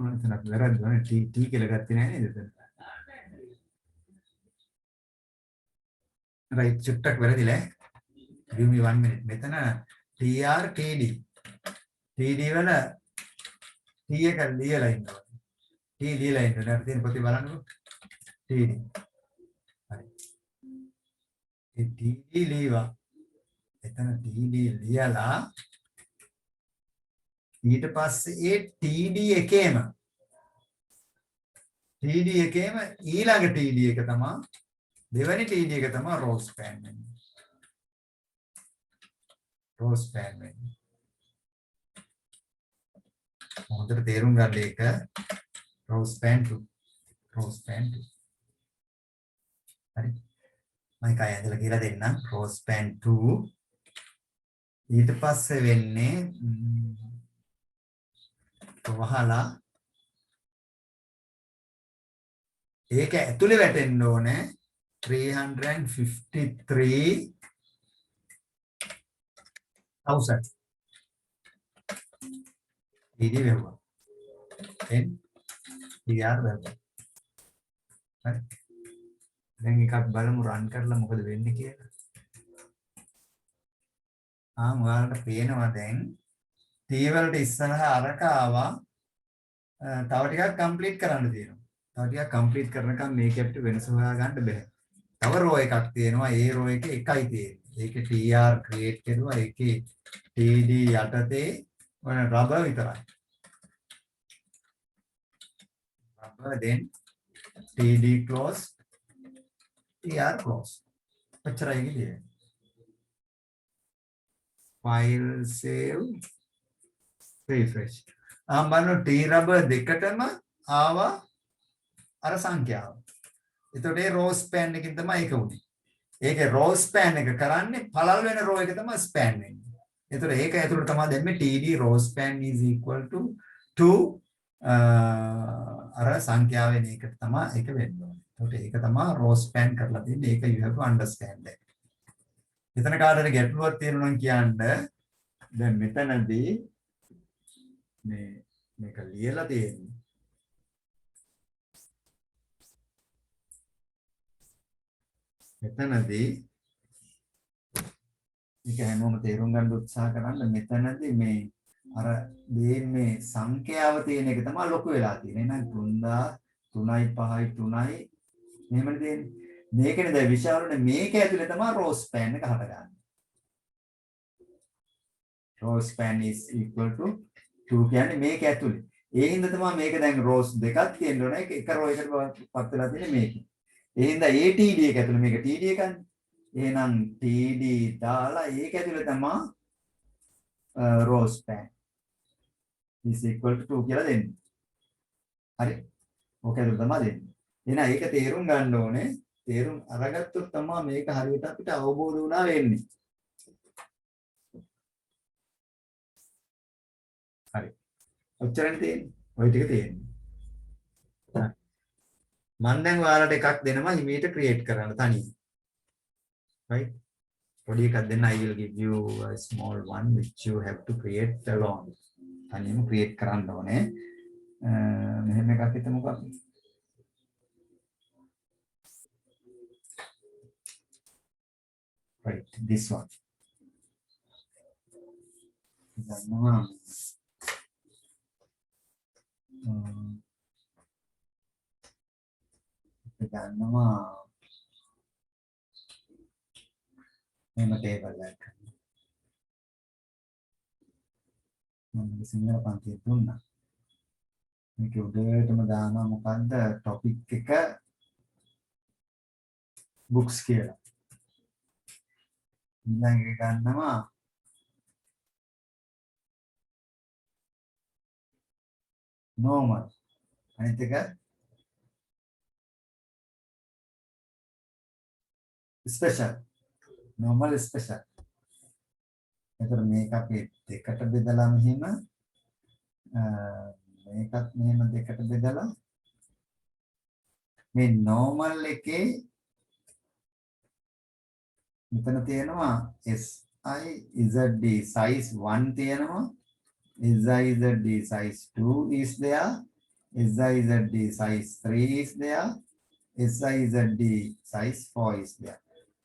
එතන අපි වැරද්දුනේ T කියලා ගත්තේ නැහැ නේද එතන. right චුට්ටක් වැරදිලා. give me 1 minute. මෙතන TR TD. TD වල T එක ලියලා ඉන්නවා. T ලියලා ඉන්නවා. දැන් තියෙන පොතේ බලන්නකෝ. TD. හරි. ඒ TD ලියවා. එතන TD ලියලා ඊට පස්සේ ඒ TD එකේම ඊළඟ TD එක තමයි දෙවෙනි TD එක තමයි row span වෙන්නේ. row span වෙන්නේ. හොඳට තේරුම් ගන්න එක row span 2. row span 2. හරි. මම කය ඇදලා කියලා දෙන්නම් row span 2 ඊට පස්සේ වෙන්නේ වහලා ඒක ඇතුලේ වැටෙන්න ඕනේ 353,000 ඉදි වෙනවා n dr වෙනවා. හරි. දැන් එකක් බලමු රන් කරලා මොකද වෙන්නේ කියලා. ඔයාලට පේනවා දැන් T වලට ඉස්සරහා අරක ආවා. තව ටිකක් කම්ප්ලීට් කරන්න තියෙනවා. තව ටිකක් කම්ප්ලීට් කරනකම් මේක අපිට වෙනස හොයා ගන්න බෑ. තව රෝ එකක් තියෙනවා. ඒ රෝ එකේ එකයි තියෙන්නේ. ඒකේ TR ක්‍රියේට් කරුවා. ඒකේ TD යටතේ ඔන රබර් විතරයි. rubber then TD close TR close. ඔච්චරයි කියන්නේ. file save refresh. බලන්න T rubber දෙකටම ආවා අර සංඛ්‍යාව. එතකොට ඒ row span එකකින් තමයි ඒක උනේ. ඒකේ row span එක කරන්නේ පළල් වෙන row එක තමයි span වෙන්නේ. එතකොට ඒක ඇතුළට තමයි දැම්මේ TD row span is equal to 2 අර සංඛ්‍යාවෙන් එකට තමයි ඒක වෙන්න ඕනේ. එතකොට ඒක තමයි row span කරලා තියෙන්නේ. ඒක you have to understand that. එතන කාටද ගැටලුවක් තියෙනවා නම් කියන්න. දැන් මෙතනදී මේක ලියලා තියෙන්නේ. මෙතනදී මේක හැමෝම තේරුම් ගන්න උත්සාහ කරන්න මෙතනදී මේ අර දෙයෙන් මේ සංඛ්‍යාව තියෙන එක තමයි ලොකු වෙලා තියෙන්නේ. එහෙනම් 3000 3යි 5යි 3යි මෙහෙමනේ තියෙන්නේ. මේකනේ දැන් විශාලුනේ මේක ඇතුලේ තමයි රෝ ස්පෑන් එක හටගන්නේ. Raw span is equal to 2 කියන්නේ මේක ඇතුලේ. ඒ හින්දා තමයි මේක දැන් රෝස් දෙකක් තියෙන්න ඕනේ. එක රෝ එකට පත් වෙලා තියෙන්නේ මේකේ. ඒ හින්දා ATD එක ඇතුලේ මේක TD එකනේ. එහෙනම් TD දාලා ඒක ඇතුලේ තමයි raw span is equal to 2 කියලා දෙන්නේ. හරි. ඕක ඇතුලේ තමයි දෙන්නේ. එහෙනම් ඒක තේරුම් ගන්න ඕනේ. තේරුම් අරගත්තොත් තමයි මේක හරියට අපිට අවබෝධ වුණා වෙන්නේ. හරි. ඔච්චරනේ තියෙන්නේ. ওই ටික තියෙන්නේ. හරි. මම දැන් ඔයාලට එකක් දෙනවා හිමීට ක්‍රියේට් කරන්න තනියෙන්. right? පොඩි එකක් දෙන්න I will give you a small one which you have to create alone. තනියම ක්‍රියේට් කරන්න ඕනේ. මෙහෙම එකක් හිතමුකෝ අපි. right, this one. ගන්නවා මෙහෙම ටේබල් එකක්. මම සිංහල පන්තිය දුන්නා. මේක උඩටම දානවා මොකද්ද ටොපික් එක books කියලා. ඊළඟ එක ගන්නවා normal. අනිත් එක special. normal special. එතකොට මේක අපි දෙකට බෙදලා මෙහෙම මේකත් මෙහෙම දෙකට බෙදලා මේ normal එකේ මෙතන තියෙනවා SIZD size 1 තියෙනවා SIZD size 2 is there SIZD size 3 is there SIZD size 4 is there.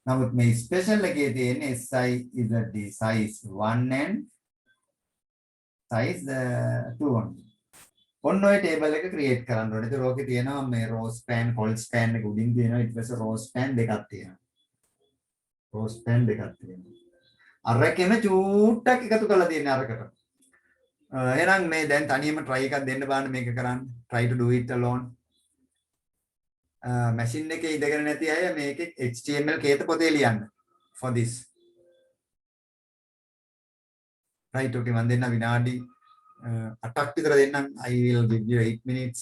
නමුත් මේ ස්පෙෂල් එකේ තියෙන SIZD size 1 and size 2 only. ඔන්න ඔය ටේබල් එක ක්‍රියේට් කරන්න ඕනේ. ඒක ඕකේ තියෙනවා මේ රෝ ස්පෑන් කොල් ස්පෑන් එක උඩින් තියෙනවා ඊට පස්සේ රෝ ස්පෑන් දෙකක් තියෙනවා. රෝ ස්පෑන් දෙකක් තියෙනවා. අරකෙම චූට්ටක් එකතු කරලා තියෙන අරකට. එහෙනම් මේ දැන් තනියම try එකක් දෙන්න බලන්න මේක කරන්න. try to do it alone. Machine එකේ ඉඳගෙන නැති අය මේකේ HTML කේත පොතේ ලියන්න for this. right, okay මම දෙන්න විනාඩි 8ක් විතර දෙන්නම්. I will give you 8 minutes.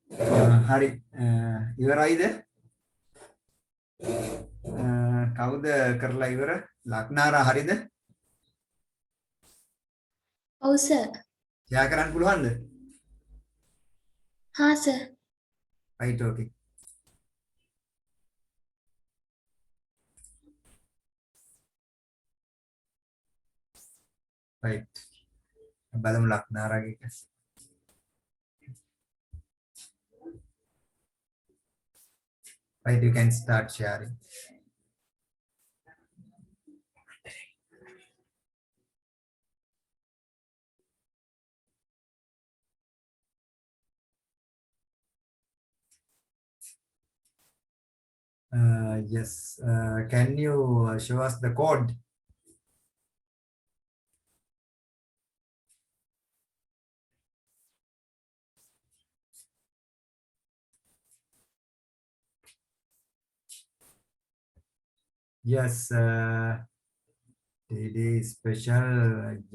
hari ඉවරයිද කවුද කරලා ඉවර ලක්නාරා හරිද ඔව් සර්. ෂෙයා කරන්න පුළුවන්ද හා සර්. right okay right බලමු ලක්නාරාගේ එක right you can start sharing yes can you show us the code yes TD special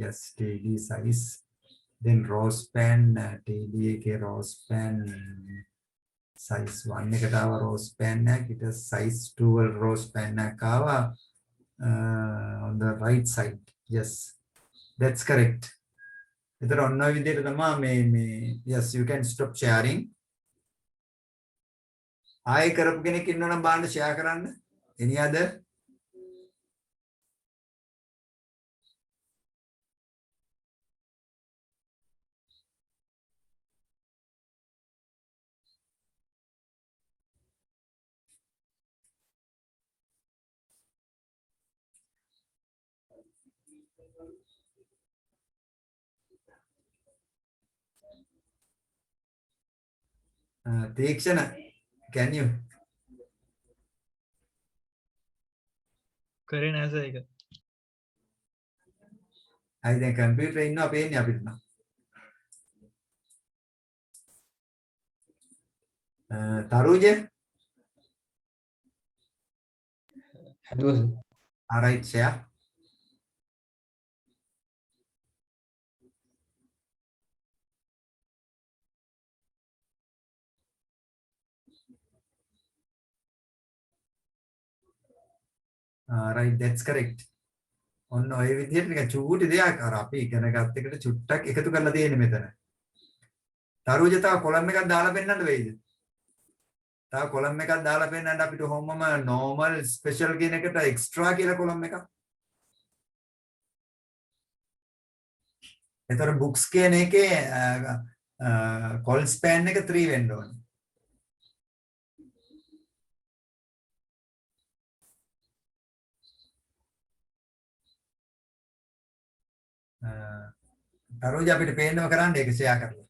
yes TD size then row span TD के row span size 1 එකට ආව row span එකක් ඊට size 2 වල row span එකක් ආවා on the right side yes that's correct එතන ඔන්න ඔය විදිහට තමයි මේ yes you can stop sharing ආයෙ කරපු කෙනෙක් ඉන්නවනම් බලන්න share කරන්න any other Theekshana can you කරේ නෑ සර් ඒක. අයි දැන් කම්පියුටර් ඉන්නවා පේන්නේ අපිට නම් තරුජ හැදුවා sir. alright share right that's correct ඔන්න ඔය විදිහට නිකන් චූටි දෙයක් අර අපි ඉගෙන ගත්ත එකට චුට්ටක් එකතු කරලා තියෙන්නේ මෙතන. තරුජ තව කොලම් එකක් දාලා පෙන්නන්න වෙයිද? තව කොලම් එකක් දාලා පෙන්නන්න අපිට හොම්මම normal special කියන එකට extra කියලා කොලම් එකක්. එතකොට books කියන එකේ call span එක 3 වෙන්න ඕනේ. තරුජ අපිට පේන්නව කරන්න ඒක ෂෙයා කරලා.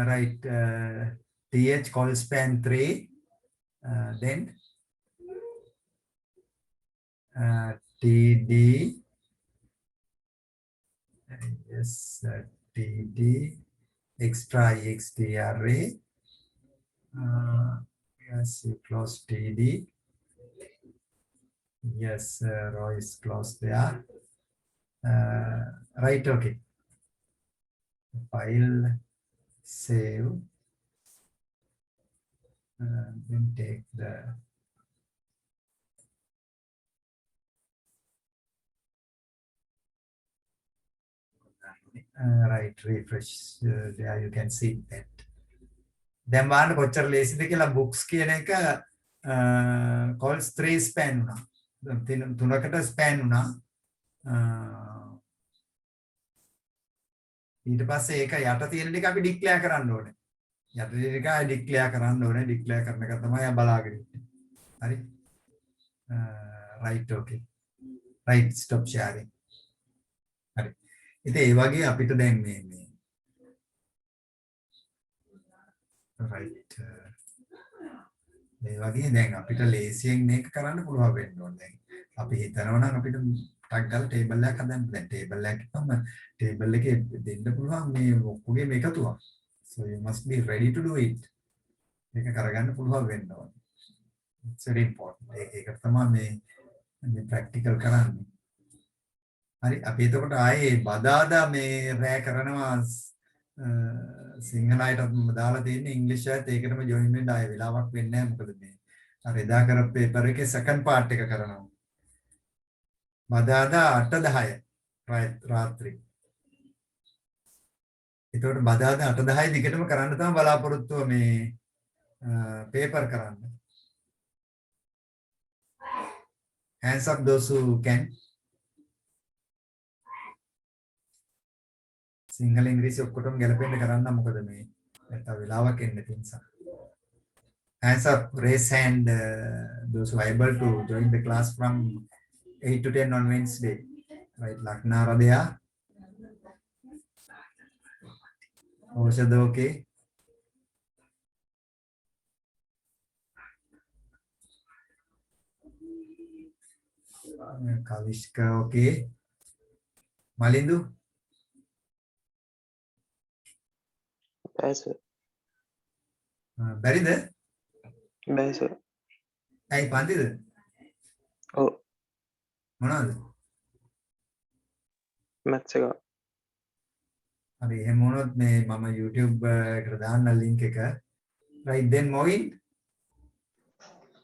Right th call span 3 then td yes td extra extra yes you close td yes row is closed there right okay file save then take the right refresh there you can see that දැන් බලන්න කොච්චර ලේසිද කියලා books කියන එක calls 3 span වුණා තුනකට span වුණා ඊට පස්සේ ඒක යට තියෙන ටික අපි ඩික්ලෙයාර් කරන්න ඕනේ යට තියෙන එක ඩික්ලෙයාර් කරන්න ඕනේ ඩික්ලෙයාර් කරන එක තමයි ආ බලාගෙන ඉන්නේ හරි right okay right stop sharing හරි ඉතින් ඒ වගේ අපිට දැන් මේ right මේ වගේ දැන් අපිට ලේසියෙන් මේක කරන්න පුළුවන් වෙන්න ඕනේ දැන් අපි හිතනවා නම් අපිට ටක් ගාලා ටේබල් එකක් හදන්න දැන් ටේබල් එකක් එකම ටේබල් එකේ දෙන්න පුළුවන් මේ ඔක්කොගේ මේකතුවක් so you must be ready to do it මේක කරගන්න පුළුවන් වෙන්න ඕනේ It's very important. ඒකට තමයි මේ practical කරන්නේ. හරි අපි එතකොට ආයේ බදාදා මේ රෑ කරනවා සිංහල අයටත් දාලා තියෙන්නේ ඉංග්‍රීසි අයත් ඒකටම ජොයින් වෙන්න ආයේ වෙලාවක් වෙන්නේ නැහැ මොකද මේ අර එදා කරපු පේපර් එකේ සෙකන්ඩ් පාර්ට් එක කරනවා. බදාදා 8:10 රාත්‍රී. එතකොට බදාදා 8:10 දිගටම කරන්න තමයි බලාපොරොත්තුව මේ පේපර් කරන්න. Hands up those who can. Sinhala ඉංග්‍රීසි ඔක්කොටම ගැලපෙන්න කරන්න මොකද මේ නැත්නම් වෙලාවක් එන්නේ නැති නිසා. Hands up, raise hand those who are able to join the class from 8 to 10 on Wednesday. Right, Lakna Radhya. Oshad okay. Kavishka okay. Malindu. බෑ සර්. බැරිද? බෑ සර්. ඇයි පන්තිද? ඔව්. මොනවද? මැත්ස් එක. හරි එහෙම වුණොත් මේ මම YouTube එකට දාන්න link එක. Right then Moin.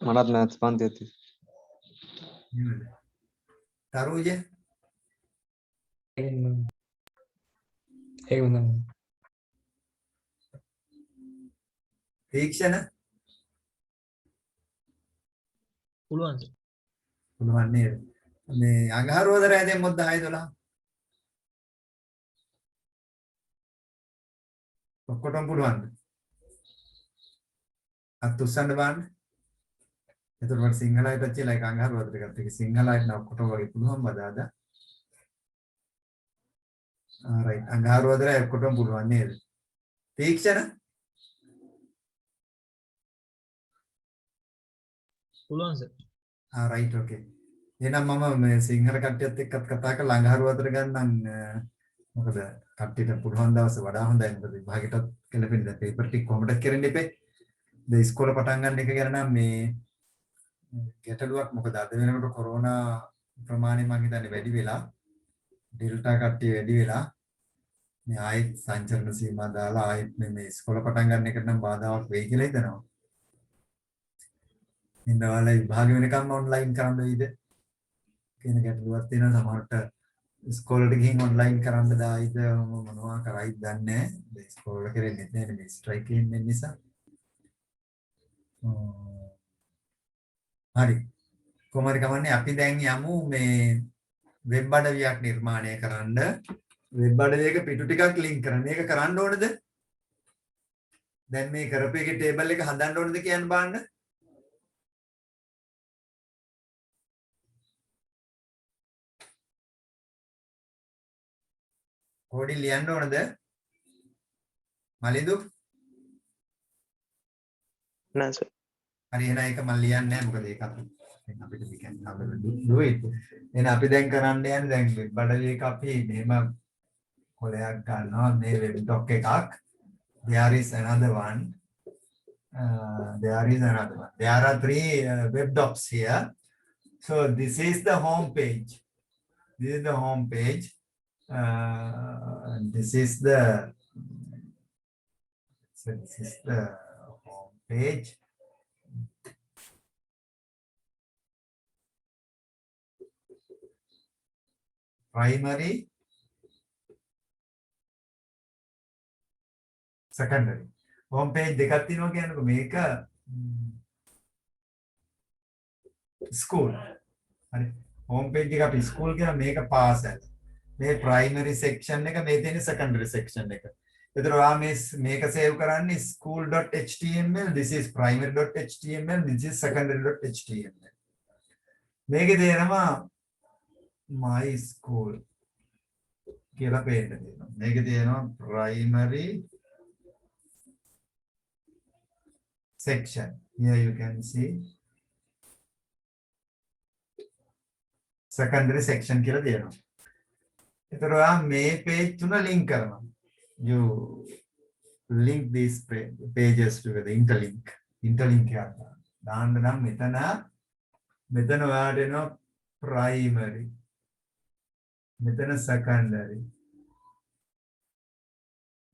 මටත් මැත්ස් පන්තියක් තියෙනවා. තරුජ ඒක මම තීක්ෂණ පුළුවන් පුළුවන් නේද? මේ අඟහරුවාද රෑ දෙම්මොත් 10 12 ඔක්කොටම පුළුවන්ද? අත් උස්සන්න බලන්න. එතකොට මට සිංහලයිට කියලා එක අඟහරුවාද ටිකත් එක සිංහලයිට නම් ඔක්කොටම වගේ පුළුවන් බදාද? right අඟහරුවාද රෑ ඔක්කොටම පුළුවන් නේද? තීක්ෂණ පුළුවන් සර්. right okay. එහෙනම් මම මේ සිංහල කට්ටියත් එක්කත් කතා කරලා අඟහරුවාදට ගන්නම් මොකද කට්ටියට පුළුවන් දවස් වඩා හොඳයි මොකද විභාගෙටත් කෙලපෙන්න පේපර් ටික කොහොමද කරන්න ඉපේ. ද ඉස්කෝලේ පටන් ගන්න එක ගැන නම් මේ ගැටලුවක් මොකද අද වෙනකොට කොරෝනා ප්‍රමාණය මම හිතන්නේ වැඩි වෙලා ඩෙල්ටා කට්ටිය වැඩි වෙලා මේ ආයෙත් සංචරණ සීමා දාලා ආයෙත් මේ ඉස්කෝලේ පටන් ගන්න එකට නම් බාධාවක් වෙයි කියලා හිතනවා. ඉන්නවල විභාග වෙනකම් ඔන්ලයින් කරන්න වෙයිද කියන ගැටලුවක් තියෙනවා. සමහරට ඉස්කෝලේට ගිහින් ඔන්ලයින් කරන්න දායිද මොනවා කරයිද දන්නේ නැහැ. ඉස්කෝලේ කරන්නේ නැහැ මේ ස්ට්‍රයික් එකෙන් නිසා. හරි කොහොමද කමන්නේ අපි දැන් යමු මේ වෙබ් අඩවියක් නිර්මාණය කරන්න. වෙබ් අඩවියක පිටු ටිකක් ලින්ක් කරන්න. මේක කරන්න ඕනද? දැන් මේ කරපු එකේ ටේබල් එක හදන්න ඕනද කියන්න බලන්න. කොඩි ලියන්න ඕනද? මලින්දු නෑ සර්. හරි එහෙනම් ඒක මම ලියන්නේ නැහැ මොකද ඒක අපිට we can do it. එහෙනම් අපි දැන් කරන්න යන්නේ දැන් වෙබ් අඩවියක අපි මෙහෙම කොලයක් ගන්නවා මේ වෙබ් ඩොක් එකක්. There is another one. There are 3 web docs here. So this is the home page. This is the home page. This is the home page. Primary, secondary. Home page දෙකක් තියෙනවා කියනකො මේක school. හරි. home page එක අපි school කියන මේක පාසල්. මේ primary section එක මේ තියෙන secondary section එක. ඒතර ඔයා මේක save කරන්නේ school.html. This is primary.html. This is secondary.html. මේකේ තියෙනවා my school කියලා පේන්න තියෙනවා. මේකේ තියෙනවා primary section. Here you can see secondary section කියලා තියෙනවා. ඒතර ඔයා මේ page තුන link කරනවා. You link these pages together, interlink එකක් දාන්න නම් මෙතන ඔයාලට එනවා primary. මෙතන secondary.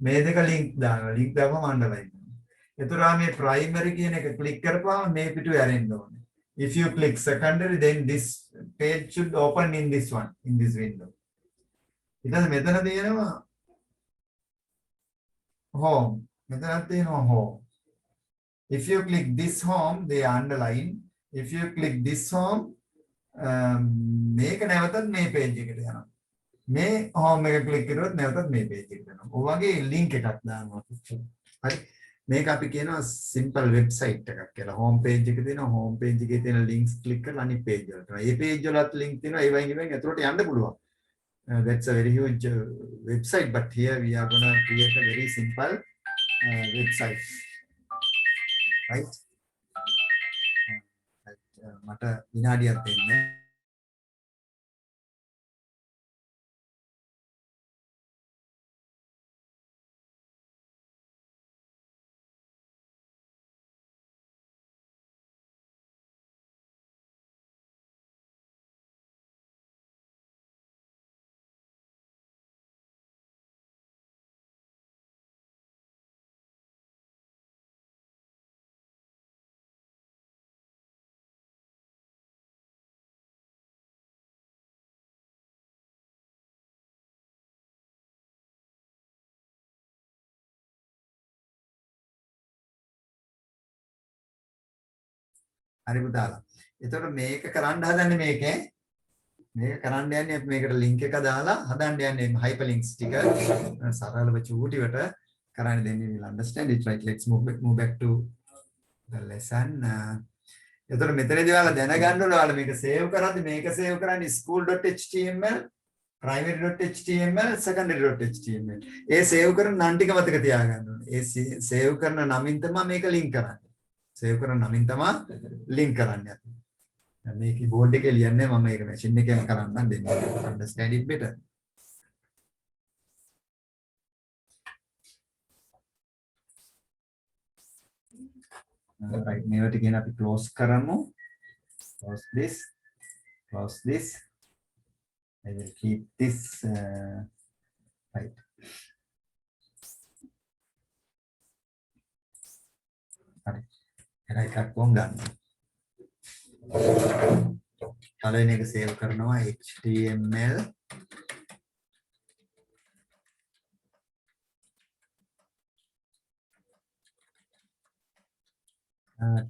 මේ දෙක link දානවා. link දාපුවම underline. එතකොට මේ primary කියන එක click කරපුවම මේ පිටුවේ ඇරෙන්න ඕනේ. If you click secondary, then this page should open in this one, in this window. ඊට මෙතන තියෙනවා home. මෙතනත් තියෙනවා home. If you click this home, they underline. If you click this home, මේක නැවතත් මේ page එකට යනවා. මේ home එක click කරුවොත් නැවතත් මේ page එකට යනවා. ඔය වගේ link එකක් දානවා. හරි. මේක අපි කියනවා simple website එකක් කියලා. home page එක තියෙනවා. home page එකේ තියෙන links click කරලා අනිත් page වලට යනවා. මේ page වලත් link තියෙනවා. ඒ වයින් ඇතුළට යන්න පුළුවන්. That's a very huge website, but here we are going to create a very simple website. Right? මට විනාඩියක් දෙන්න. හරි පුතාලා. එතකොට මේක කරන්න හදන්නේ මේක කරන්න යන්නේ අපි මේකට link එක දාලා හදන්න යන්නේ hyperlinks ටික සරලව චූටිවට කරන්න දෙන්නේ. we'll understand it, right? Let's move back to the lesson. එතකොට මෙතනදී ඔයාලා දැනගන්න ඕනේ ඔයාලා මේක save කරද්දි මේක save කරන්නේ school.html, primary.html, secondary.html. ඒ save කරන නම් ටික මතක තියාගන්න ඕනේ. ඒ save කරන නමින් තමයි මේක link කරන්නේ. save කරන නමින් තමයි link කරන්නේ. මේ keyboard එකේ ලියන්නේ මම මේක machine එකේම කරන්නම් දෙන්න. understand it better. right, මේවට කියන අපි close කරමු. close this. I will keep this right. right. එකක් කොම් ගන්න. පළවෙනි එක සේව් කරනවා HTML.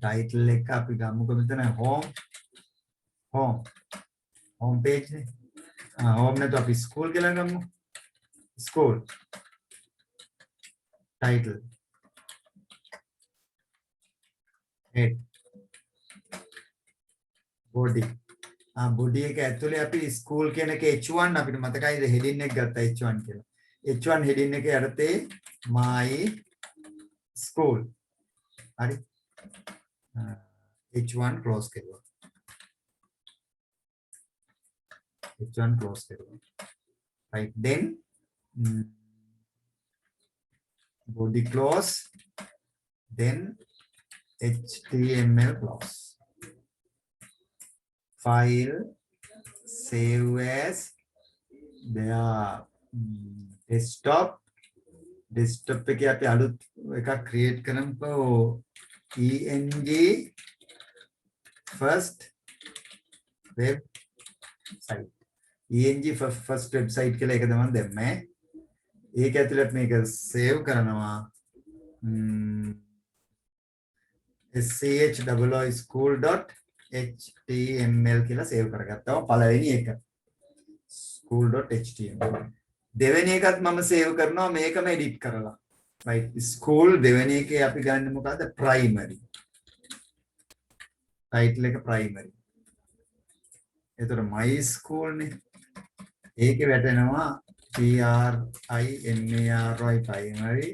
title එක අපි ගමුකෝ මෙතන home page නේ. home නැතු අපි school කියලා ගමු. school title head body body එක ඇතුලේ අපි school කියන එක h1 අපිට මතකයිද heading එක ගත්තා h1 කියලා. h1 heading එක යටතේ my school. හරි. h1 close කරුවා. h1 close කරුවා. right, then body close, then HTML close. File, save as their desktop. Desktop එකේ අපි අලුත් එකක් create කරනකෝ ENG first website. ENG first website කියලා එක තමයි දැම්මේ. ඒක ඇතුළට මේක save කරනවා. school.html කියලා save කරගත්තා. පළවෙනි එක school.html. දෙවෙනි එකත් මම save කරනවා මේකම edit කරලා. right, school දෙවෙනි එකේ අපි ගන්න මොකද්ද? primary. title එක primary. එතකොට my school නේ. ඒකේ වැටෙනවා primary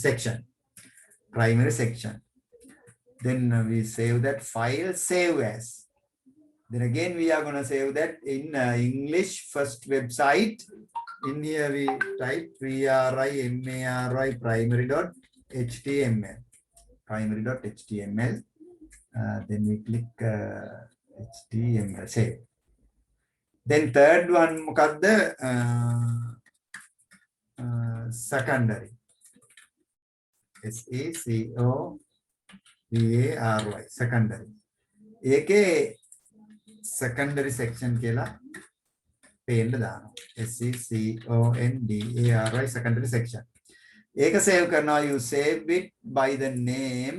section. Primary section. Then we save that file, save as. Then again we are going to save that in English first website. In here we type primary primary.html. primary.html. Then we click HTML save. Then third one මොකක්ද secondary SECONDARY secondary ඒකේ secondary section කියලා පේන්න දානවා SECONDARY secondary section ඒක save කරනවා you save it by the name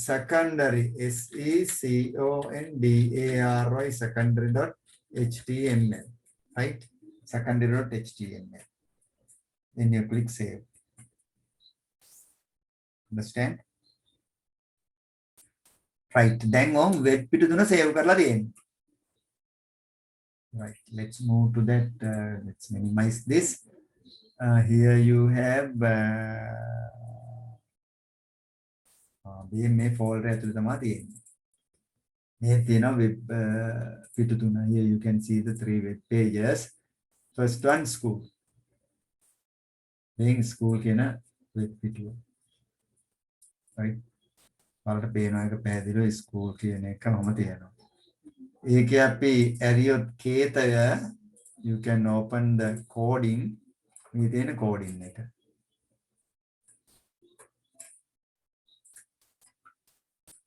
secondary SECONDARY secondary.html right secondary.html then you click save. Understand? Right. Then on web පිටු තුන save කරලා තියෙනවා. Right. Let's move to that. Let's minimize this. Here you have මේ folder ඇතුළේ තමයි තියෙන්නේ. මේ තියෙනවා web පිටු තුන. Here you can see the 3 web pages. First one school. Being school කියන web පිටුව. Right. බලට පේනවා එක පැහැදිලිව school කියන එක මම තියෙනවා. ඒකේ අපි ඇරියොත් කේතය you can open the coding මේ තියෙන coding එක.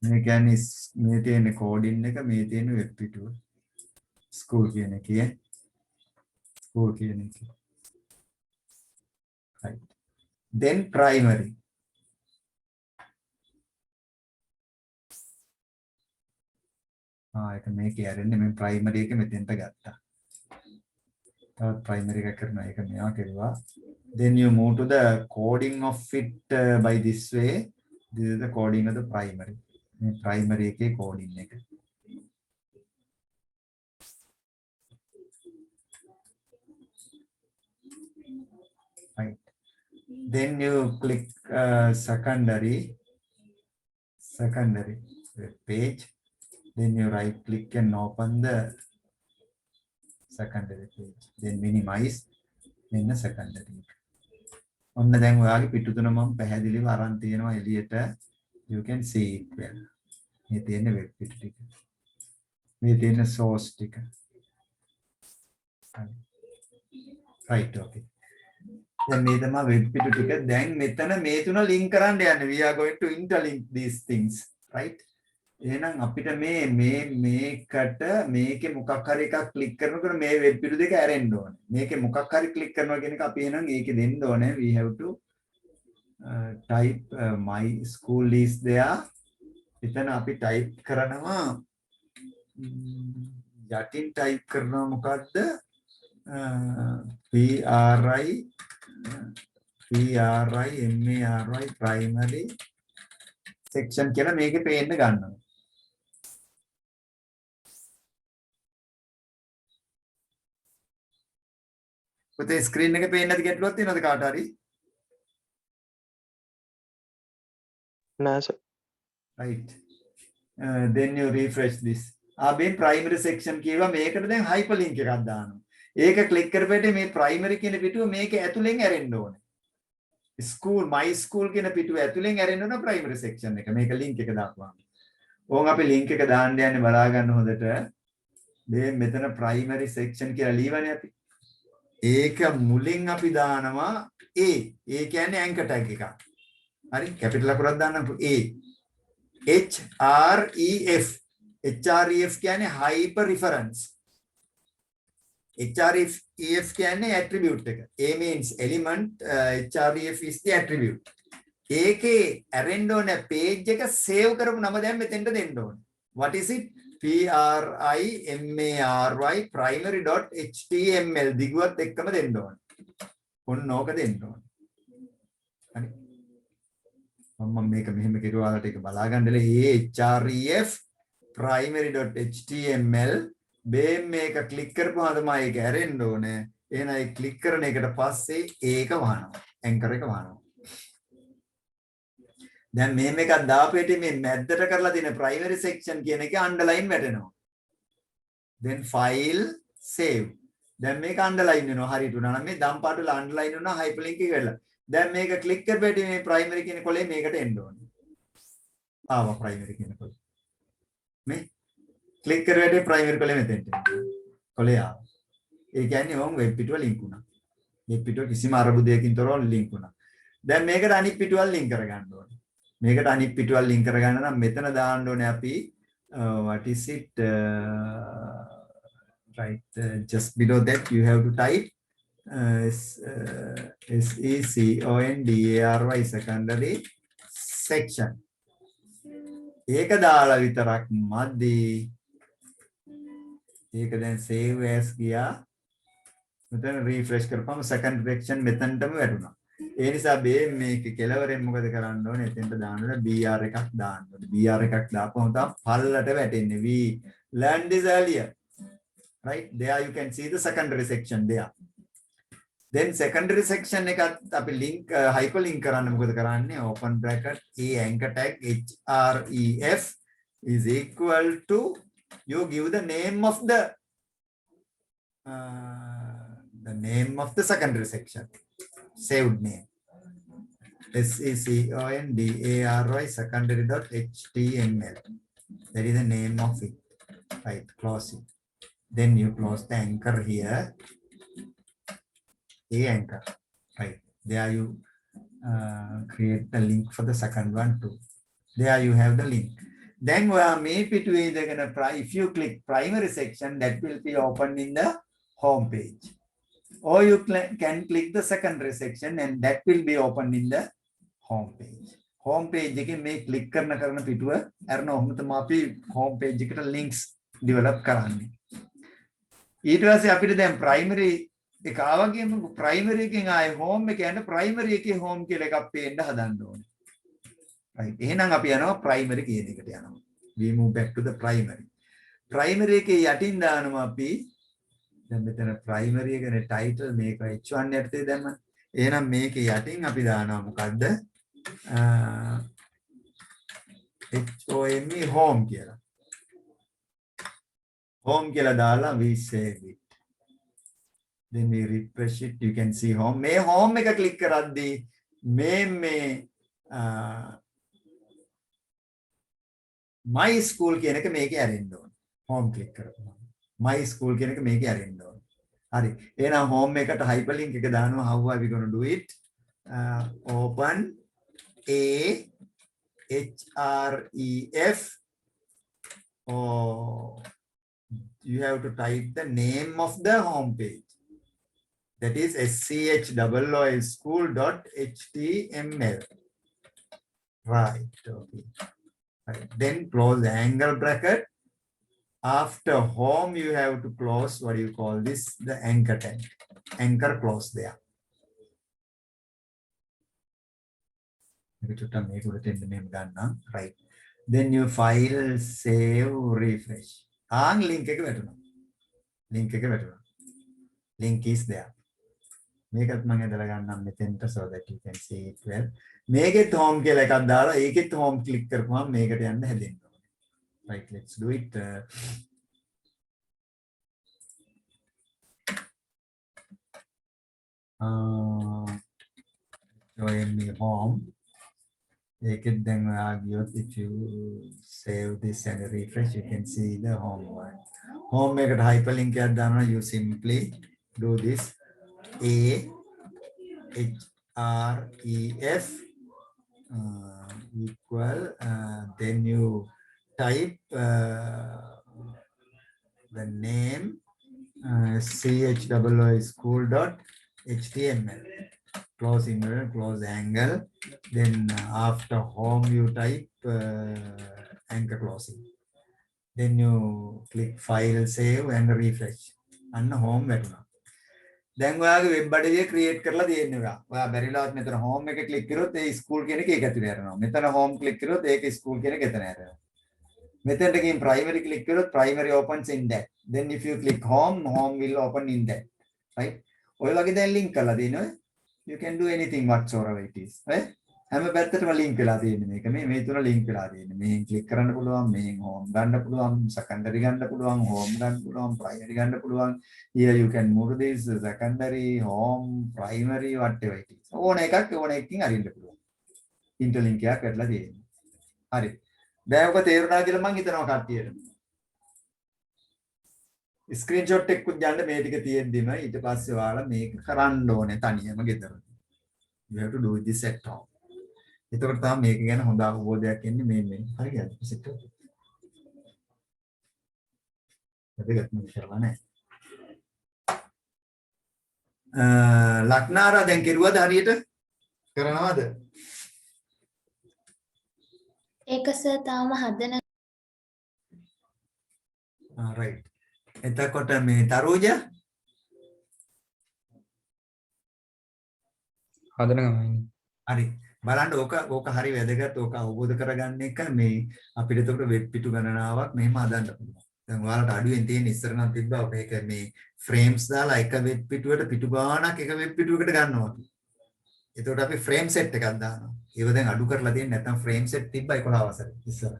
මේ කියන්නේ මේ තියෙන coding එක මේ තියෙන web පිටුව. school කියන එකේ school කියන එක. Right. Then primary. ඒක මේකේ ඇරෙන්නේ මම primary එක මෙතෙන්ට ගත්තා. තවත් primary එක කරනවා ඒක මෙයා කෙරුවා. Then you move to the coding of it by this way. This is the coding of the primary. මේ primary එකේ coding එක. Right. Then you click secondary web page. Then you right click and open the secondary page. Then minimize in the secondary. ඔන්න දැන් ඔයාගේ පිටු තුන මම පැහැදිලිව අරන් තියෙනවා එළියට. You can see it well. මේ තියෙන web පිටු ටික. මේ තියෙන source ටික. Right, okay. දැන් මේ තමයි web පිටු ටික. දැන් මෙතන මේ තුන link කරන්න යන්නේ. We are going to interlink these things, right? එහෙනම් අපිට මේකට මේකේ මොකක් හරි එකක් ක්ලික් කරනකොට මේ වෙබ් පිටු දෙක ඇරෙන්න ඕනේ. මේකේ මොකක් හරි ක්ලික් කරනවා කියන එක අපි එහෙනම් ඒකේ දෙන්න ඕනේ. We have to type my school is there. එතන අපි type කරනවා යටින් type කරනවා මොකද්ද? PRIMARY primary section කියලා මේකේ පේන්න ගන්නවා. පුතේ ස්ක්‍රීන් එකේ පේන්නේ නැති ගැටලුවක් තියෙනවද කාට හරි? නෑ sir. Right. Then you refresh this. ආබේ primary section කියවා මේකට දැන් hyperlink එකක් දානවා. ඒක ක්ලික් කරපෙට මේ primary කියන පිටුව මේක ඇතුලෙන් ඇරෙන්න ඕනේ. School my school කියන පිටුව ඇතුලෙන් ඇරෙන්න ඕන primary section එක. මේක link එක දාපුවාම. ඕන් අපි link එක දාන්න යන්නේ බලා ගන්න හොඳට. මේ මෙතන primary section කියලා ලියවනේ අපි. ඒක මුලින් අපි දානවා A. A කියන්නේ anchor tag එකක්. හරි capital අකුරක් දාන්න A. HREF. HREF කියන්නේ hyper reference. HREF කියන්නේ attribute එක. A means element, HREF is the attribute. ඒකේ ඇරෙන්න ඕන page එක save කරපු නම දැන් මෙතෙන්ට දෙන්න ඕනේ. What is it? PRIMARY primary.html දිගුවත් එක්කම දෙන්න ඕනේ. ඔන්න ඕක දෙන්න ඕනේ. හරි. මම මේක මෙහෙම කෙරුවාලට ඒක බලා ගන්නදල href primary.html බේම් මේක ක්ලික් කරපුවාම තමයි ඒක ඇරෙන්න ඕනේ. එහෙනම් ඒ ක්ලික් කරන එකට පස්සේ ඒක වහනවා. ඇන්කර් එක වහනවා. දැන් මේ මේක දාපේට මේ මැද්දට කරලා තියෙන primary section කියන එකේ underline වැටෙනවා. then file save. දැන් මේක underline වෙනවා හරියට උනා නම් මේ දම් පාට වල underline වුණා hyperlink එක වෙලා. දැන් මේක ක්ලික් කරපේට මේ primary කියන කොලේ මේකට එන්න ඕනේ. ආවා primary කියනකොට. මේ click කරලා primary කොලේ මෙතෙන්ට. කොලේ ආවා. ඒ කියන්නේ වොන් වෙබ් පිටුව link වුණා. වෙබ් පිටුව කිසිම අරබුදයකින් තොරව link වුණා. දැන් මේකට අනිත් පිටුවල් link කරගන්න ඕනේ. මේකට අනිත් පිටුවල් link කරගන්න නම් මෙතන දාන්න ඕනේ අපි what is it right just below that you have to type SECONDARY secondary section. ඒක දාලා විතරක් මදි. ඒක දැන් save as ගියා. මෙතන refresh කරපුවම second section මෙතනටම වැටුණා. ඒ නිසා මේක කෙලවරෙන් මොකද කරන්න ඕනේ? එතෙන්ට දාන්න ඕනේ BR එකක් දාන්න ඕනේ. BR එකක් දාපුවම තමයි පල්ලට වැටෙන්නේ. We learned this earlier. Right? There you can see the secondary section there. Then secondary section එකත් අපි link hyperlink කරන්න මොකද කරන්නේ? Open bracket a anchor tag href is equal to you give the name of the secondary section. Saved name. SECONDARY secondary.html. That is the name of it. Right, close it. Then you close the anchor here. A anchor. Right. There you create the link for the second one too. There you have the link. Then if you click primary section, that will be open in the home page. Or you can click the secondary section and that will be open in the home page. Home page එකේ මේ click කරන පිටුව අරන ඔහොම තමයි අපි home page එකට links develop කරන්නේ. ඊට පස්සේ අපිට දැන් primary එක ආවා කියමුකෝ primary එකෙන් ආයේ home එක යන primary එකේ home කියලා එකක් පේන්න හදන්න ඕනේ. right. එහෙනම් අපි යනවා primary කියන එකට යනවා. We move back to the primary. primary එකේ යටින් දානවා අපි දැන් මෙතන primary එකනේ title මේක H1 යටතේ දැම්මම. එහෙනම් මේකේ යටින් අපි දානවා මොකද්ද? HOME home කියලා. home කියලා දාලා we save it. Then we refresh it. You can see home. මේ home එක click කරද්දී මේ my school කියන එක මේකේ ඇරෙන්න ඕනේ. home click කරපුවම. my school කියන එක මේකේ ඇරෙන්න ඕනේ. හරි. එහෙනම් home එකට hyperlink එක දානවා. How are we going to do it? Open a href or you have to type the name of the home page. That is school.html. Right. Okay. Right. Then close the angle bracket. After home, you have to close what you call this, the anchor tag. Anchor close there. Right. Then you file, save, refresh. Link link is there. Make it so that you can see it well. Make it home ke like make it home click make it and heading. Right, let's do it. Join me home. Take it then if you save this and refresh, you can see the home one. Home make it hyperlink you simply do this href equal then you type the name school.html. Close inverted, close angle. Then after home you type anchor closing. Then you click file, save and refresh. And home වැටුණා. දැන් ඔයාගේ web අඩවිය create කරලා තියෙනවා. ඔයා බැරිලාවත් මෙතන home එක click කරොත් ඒ ස්කූල් කියන එක ඒක ඇතුලේ යනවා. මෙතන home ක්ලික් කරොත් ඒක ස්කූල් කියන එක එතන යනවා. මෙතනට ගිහින් primary ක්ලික් කරොත් primary opens in that. Then if you click home, home will open in that. Right? ඔය වගේ දැන් link කරලා දිනනවා. You can do anything whatsoever it is. Right? හැම පැත්තටම link වෙලා තියෙන්නේ මේක. මේ තුන link වෙලා තියෙන්නේ. මෙහෙන් click කරන්න පුළුවන්, මෙහෙන් home ගන්න පුළුවන්, secondary ගන්න පුළුවන්, home ගන්න පුළුවන්, primary ගන්න පුළුවන්. Here you can move this secondary, home, primary, whatever it is. ඕන එකක් ඕන එකකින් අරින්න පුළුවන්. interlink එකක් කරලා තියෙන්නේ. හරි. දැන් ඔක තේරුණා කියලා මම හිතනවා කට්ටියට. ස්ක්‍රීන්ෂොට් එකකුත් ගන්න මේ ටික තියෙද්දිම ඊට පස්සේ ඔයාලා මේක කරන්න ඕනේ තනියම ගෙදර. You have to do this at home. එතකොට තමයි මේක ගැන හොඳ අවබෝධයක් එන්නේ මේ හරියද? සෙට් එක. වැදගත් මේ කරලා නැහැ. ලක්නාරා දැන් කෙරුවද හරියට? කරනවද? ඒක සර් තාම හදන right. එතකොට මේ තරුජ හදන ගමන් හරි බලන්න ඕක හරි වැදගත්. ඕක අවබෝධ කරගන්න එක මේ අපිට එතකොට වෙබ් පිටු ගණනාවක් මෙහෙම හදන්න පුළුවන්. දැන් ඔයාලට අඩුවෙන් තියෙන ඉස්සර නම් තිබ්බා මේක මේ ෆ්‍රේම්ස් දාලා එක වෙබ් පිටුවට පිටු ගාණක් එක වෙබ් පිටුවකට ගන්නවා අපි. එතකොට අපි ෆ්‍රේම් සෙට් එකක් දානවා. ඒව දැන් අඩු කරලා තියෙන්නේ නැත්නම් ෆ්‍රේම් සෙට් තිබ්බා 11 වසරේ ඉස්සර.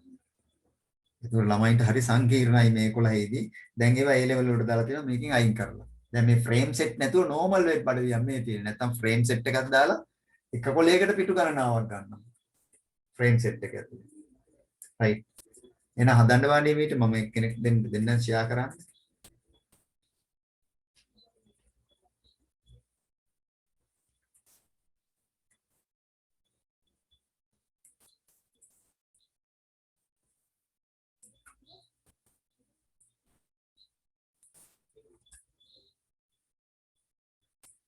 එතකොට ළමයින්ට හරි සංකීර්ණයි මේ 11 දී. දැන් ඒවා A level වලට දාලා තියෙනවා මේකෙන් අයින් කරලා. දැන් මේ ෆ්‍රේම් සෙට් නැතුව normal වෙබ් අඩවියක් මේ තියෙන්නේ. නැත්නම් ෆ්‍රේම් සෙට් එකක් දාලා එක කොලයකට පිටු ගණනාවක් ගන්නවා. ෆ්‍රේම් සෙට් එක ඇතුලේ. right. එන හදන්න වාඩි මීට මම එක්කෙනෙක් දෙන්න ෂෙයා කරන්න.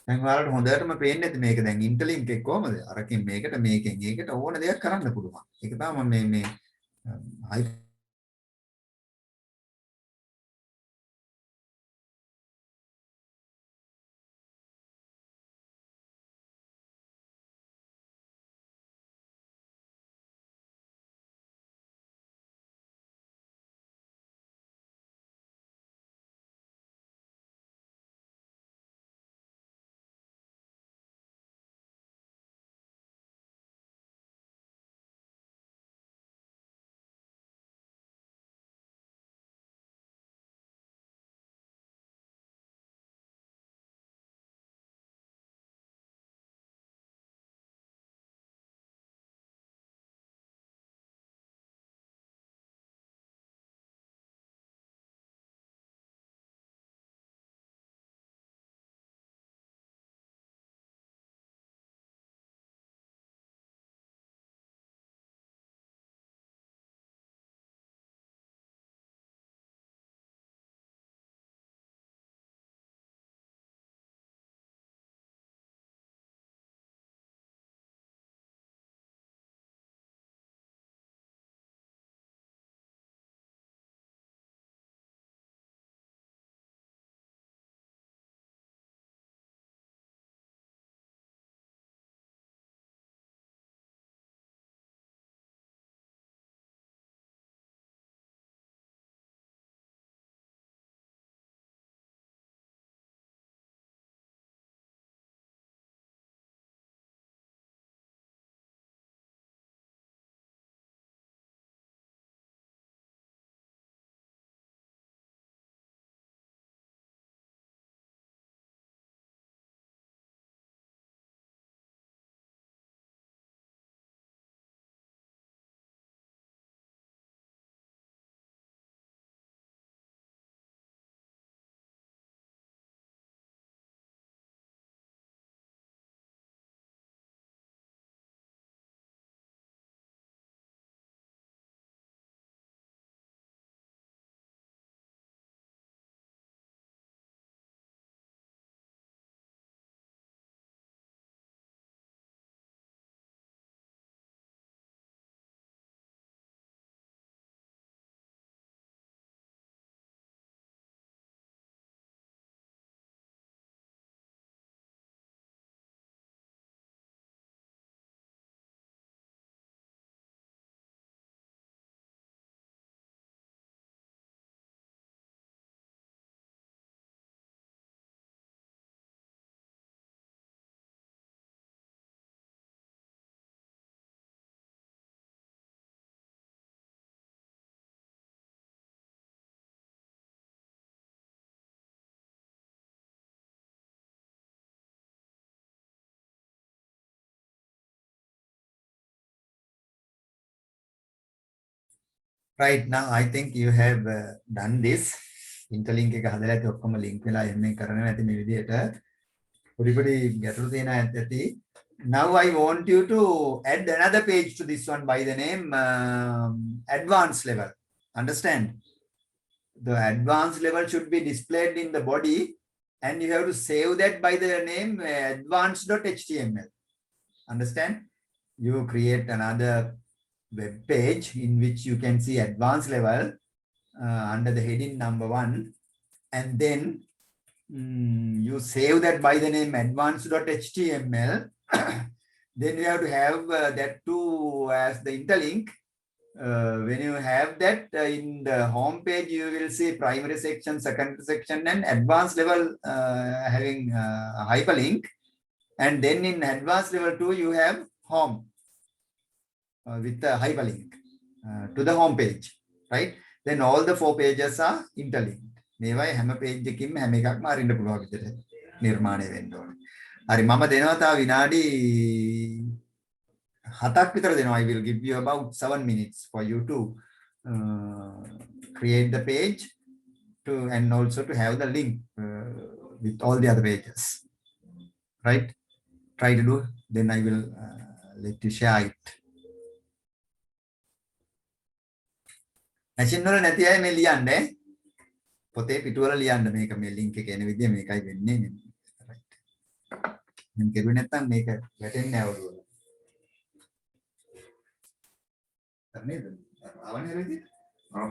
දැන් ඔයාලට හොඳටම පේන්නේ නැති මේක දැන් ඉන්ටර්ලින්ක් එක කොහමද? අරකින් මේකට මේකෙන් ඒකට ඕන දෙයක් කරන්න පුළුවන්. ඒක තමයි මම මේ Right now, I think you have done this. Interlink එක හදලා ඇති ඔක්කොම link වෙලා එන්නේ කරනවා ඇති මේ විදිහට. පොඩි පොඩි ගැටලු තියෙන ඇති. Now I want you to add another page to this one by the name advanced level. Understand? The advanced level should be displayed in the body and you have to save that by the name advanced.html. Understand? You create another web page in which you can see advanced level under the heading number 1, and then you save that by the name advanced.html. Then you have to have that too as the interlink. When you have that in the home page, you will see primary section, secondary section, and advanced level having hyperlink. And then in advanced level 2, you have home with the hyperlink to the home page, right? Then all the 4 pages are interlinked. මේවයි හැම page එකකින්ම හැම එකක්ම අරින්න පුළුවන් විදිහට නිර්මාණය වෙන්න ඕනේ. හරි මම දෙනවා තව විනාඩි 7ක් විතර දෙනවා. I will give you about 7 minutes for you to create the page to and also to have the link with all the other pages, right? Try to do, then I will let you share it. machine වල නැති අය මේ ලියන්නේ පොතේ පිටුවල ලියන්න මේක මේ link එක එන විදිය මේකයි වෙන්නේ right මම කෙරුවේ නැත්තම් මේක වැටෙන්නේ නැහැ ඔළුවල නේද ආවනේ රෙදි ඔව්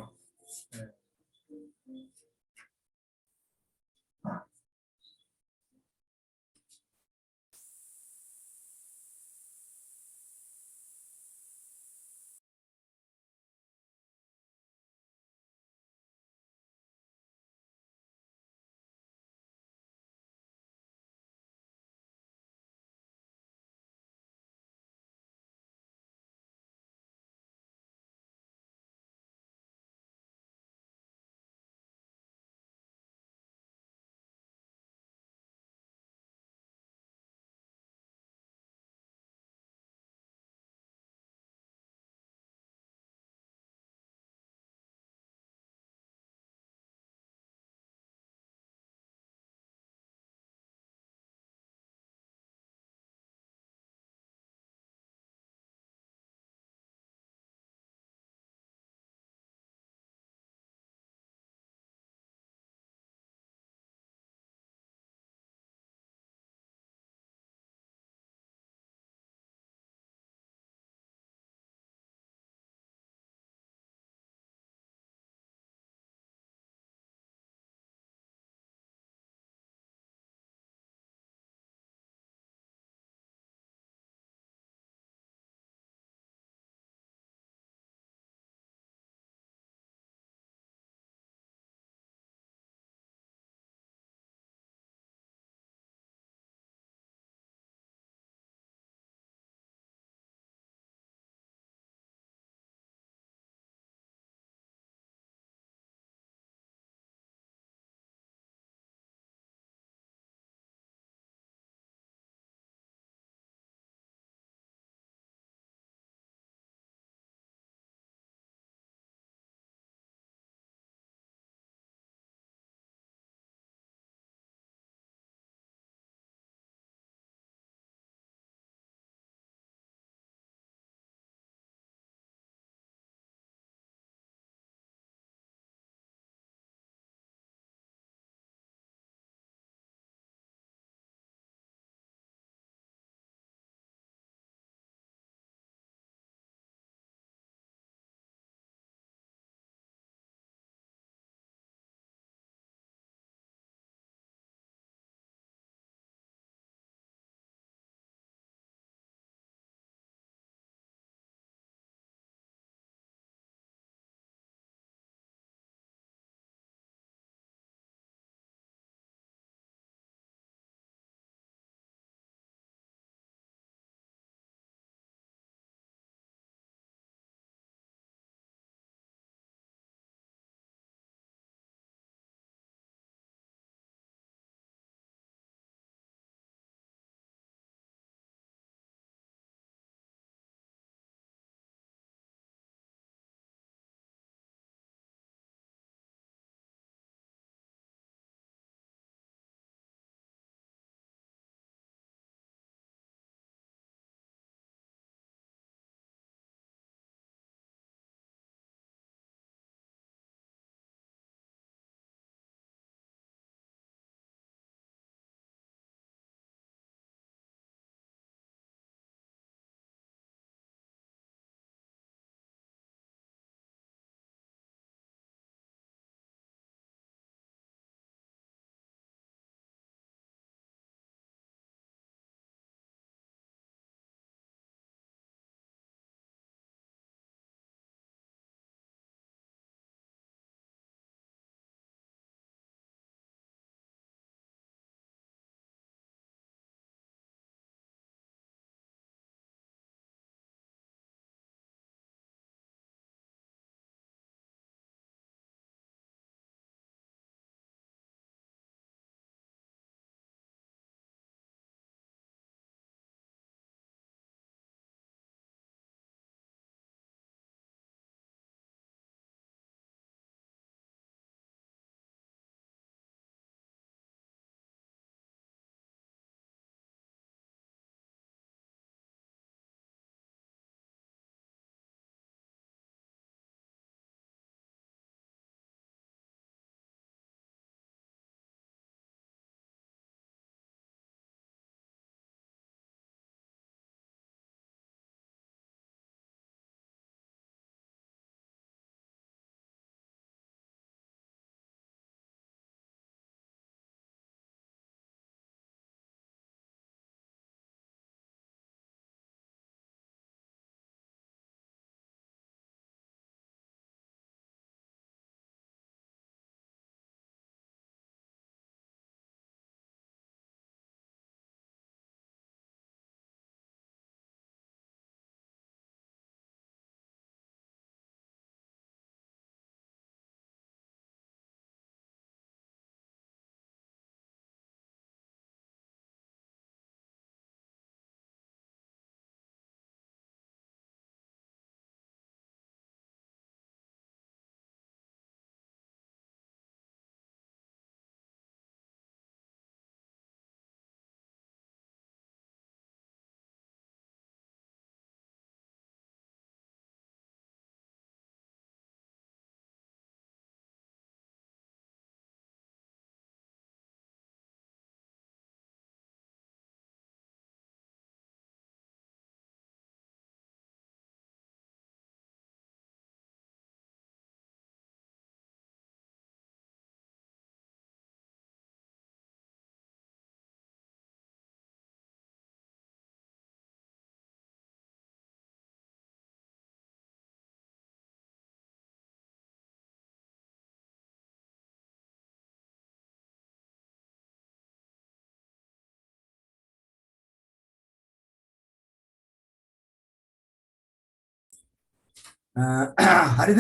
හරිද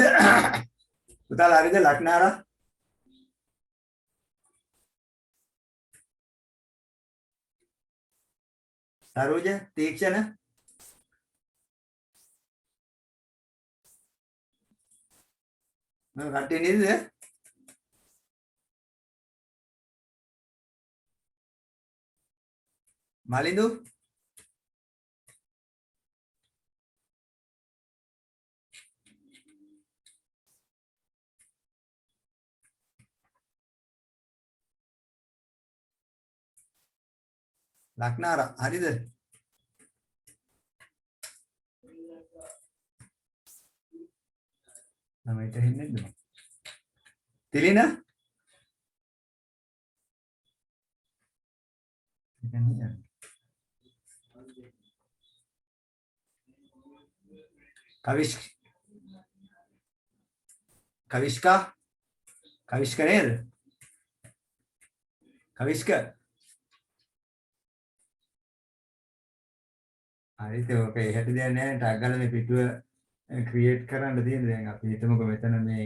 පුතාලා හරිද ලක්නාරා සරෝජ තීක්ෂණ මම කට්ටිය නේද මලින්දු ලක්නාරා හරිද ළමයිට හෙන්නේ නැද්ද තිලින කවිෂ්කා කවිෂ්ක නේද කවිෂ්ක හරිද ඔක එහෙට දෙයක් නැහැ ටැග් ගාලා මේ පිටුව ක්‍රියේට් කරන්න තියෙන දැන් අපි හිතමුකෝ මෙතන මේ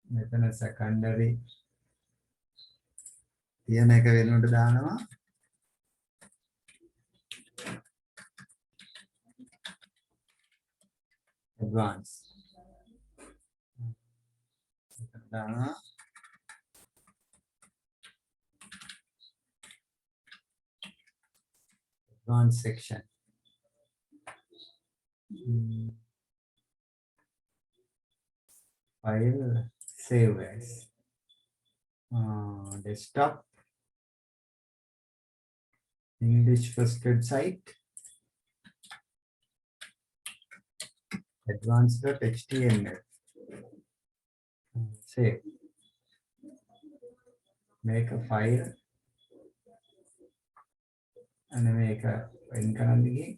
මෙතන සෙකන්ඩරි තියෙන එක වෙනුවට දානවා ඇඩ්වාන්ස් දානවා advanced section file save as desktop English first website advanced.html save make a file and make a pen කරන්න ගියේ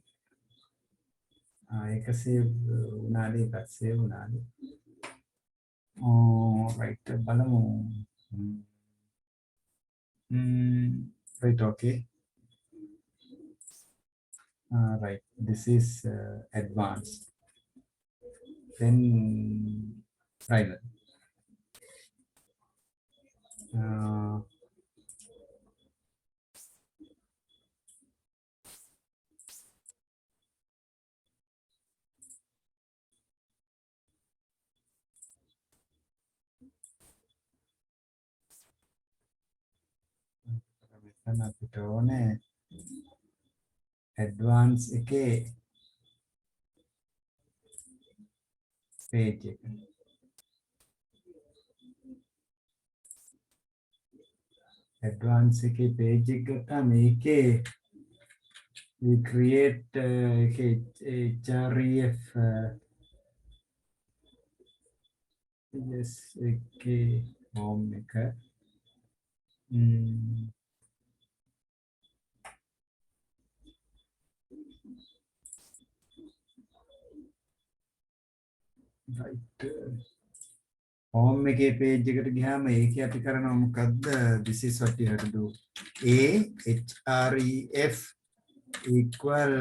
ඒක save වුණාද ඒකත් save වුණාද right බලමු right okay right this is advanced then primary මෙතන අපිට ඕනේ ඇඩ්වාන්ස් එකේ page එක ඇඩ්වාන්ස් එකේ page එක ගත්තා මේකේ we create href yes එකේ home එක right home එකේ page එකට ගියාම ඒකේ අපි කරනවා මොකද්ද this is what you have to do href equal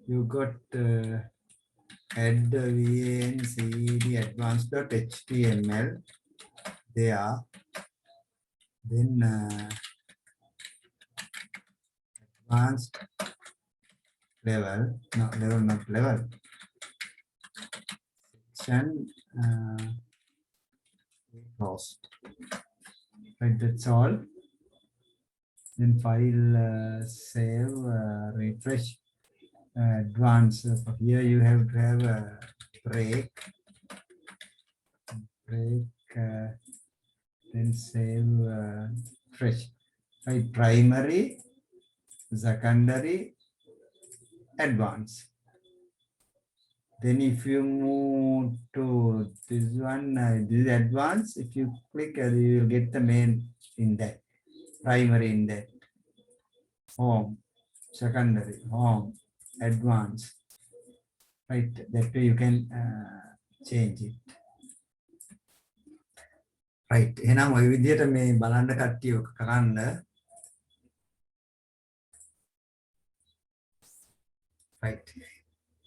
you got add van cd advanced.html there then advanced level not level section closed right that's all then file save refresh advance here you have to have a break then save fresh right primary secondary advanced then if you move to this one this is advanced if you click you will get the main in that primary in that home secondary home advanced right that way you can change it right එහෙනම් ඔය විදිහට මේ බලන්න කට්ටිය කරන්න right.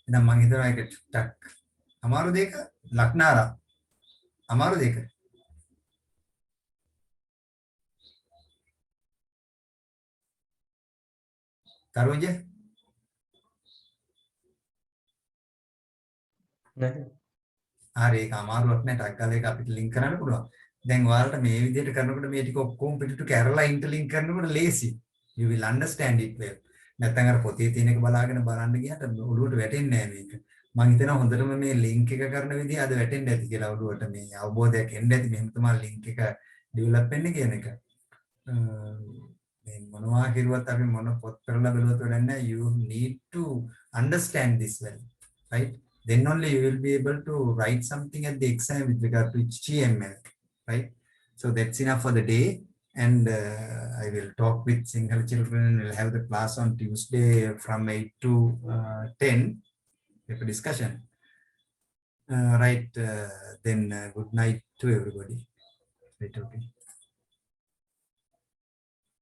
එහෙනම් මම හිතනවා ඒක ටක් අමාරු දෙක ලක්නාරා අමාරු දෙක තරුජ නැහැ. හරි ඒක අමාරුවක් නෑ ටක් ගාලා ඒක අපිට ලින්ක් කරන්න පුළුවන්. දැන් ඔයාලට මේ විදිහට කරනකොට මේ ටික ඔක්කොම පිටුට කැරලා ඉන්ටර්ලින්ක් කරනකොට ලේසි. You will understand it well. නැත්නම් අර පොතේ තියෙන එක බලාගෙන බලන්න ගියාට ඔළුවට වැටෙන්නේ නෑ මේක. මම හිතනවා හොඳටම මේ ලින්ක් එක කරන විදිහ අද වැටෙන්න ඇති කියලා ඔළුවට මේ අවබෝධයක් එන්න ඇති මෙහෙම තමයි ලින්ක් එක ඩෙවලොප් වෙන්නේ කියන එක. මේ මොනවා කිරුවත් අපි මොන පොත් කරලා බලුවත් වැඩක් නෑ. You need to understand this well, right? Then only you will be able to write something at the exam with regard to HTML, right? So that's enough for the day. And I will talk with Sinhala children. We'll have the class on Tuesday from 8 to 10. Have a discussion. Right. Then good night to everybody. Right, okay.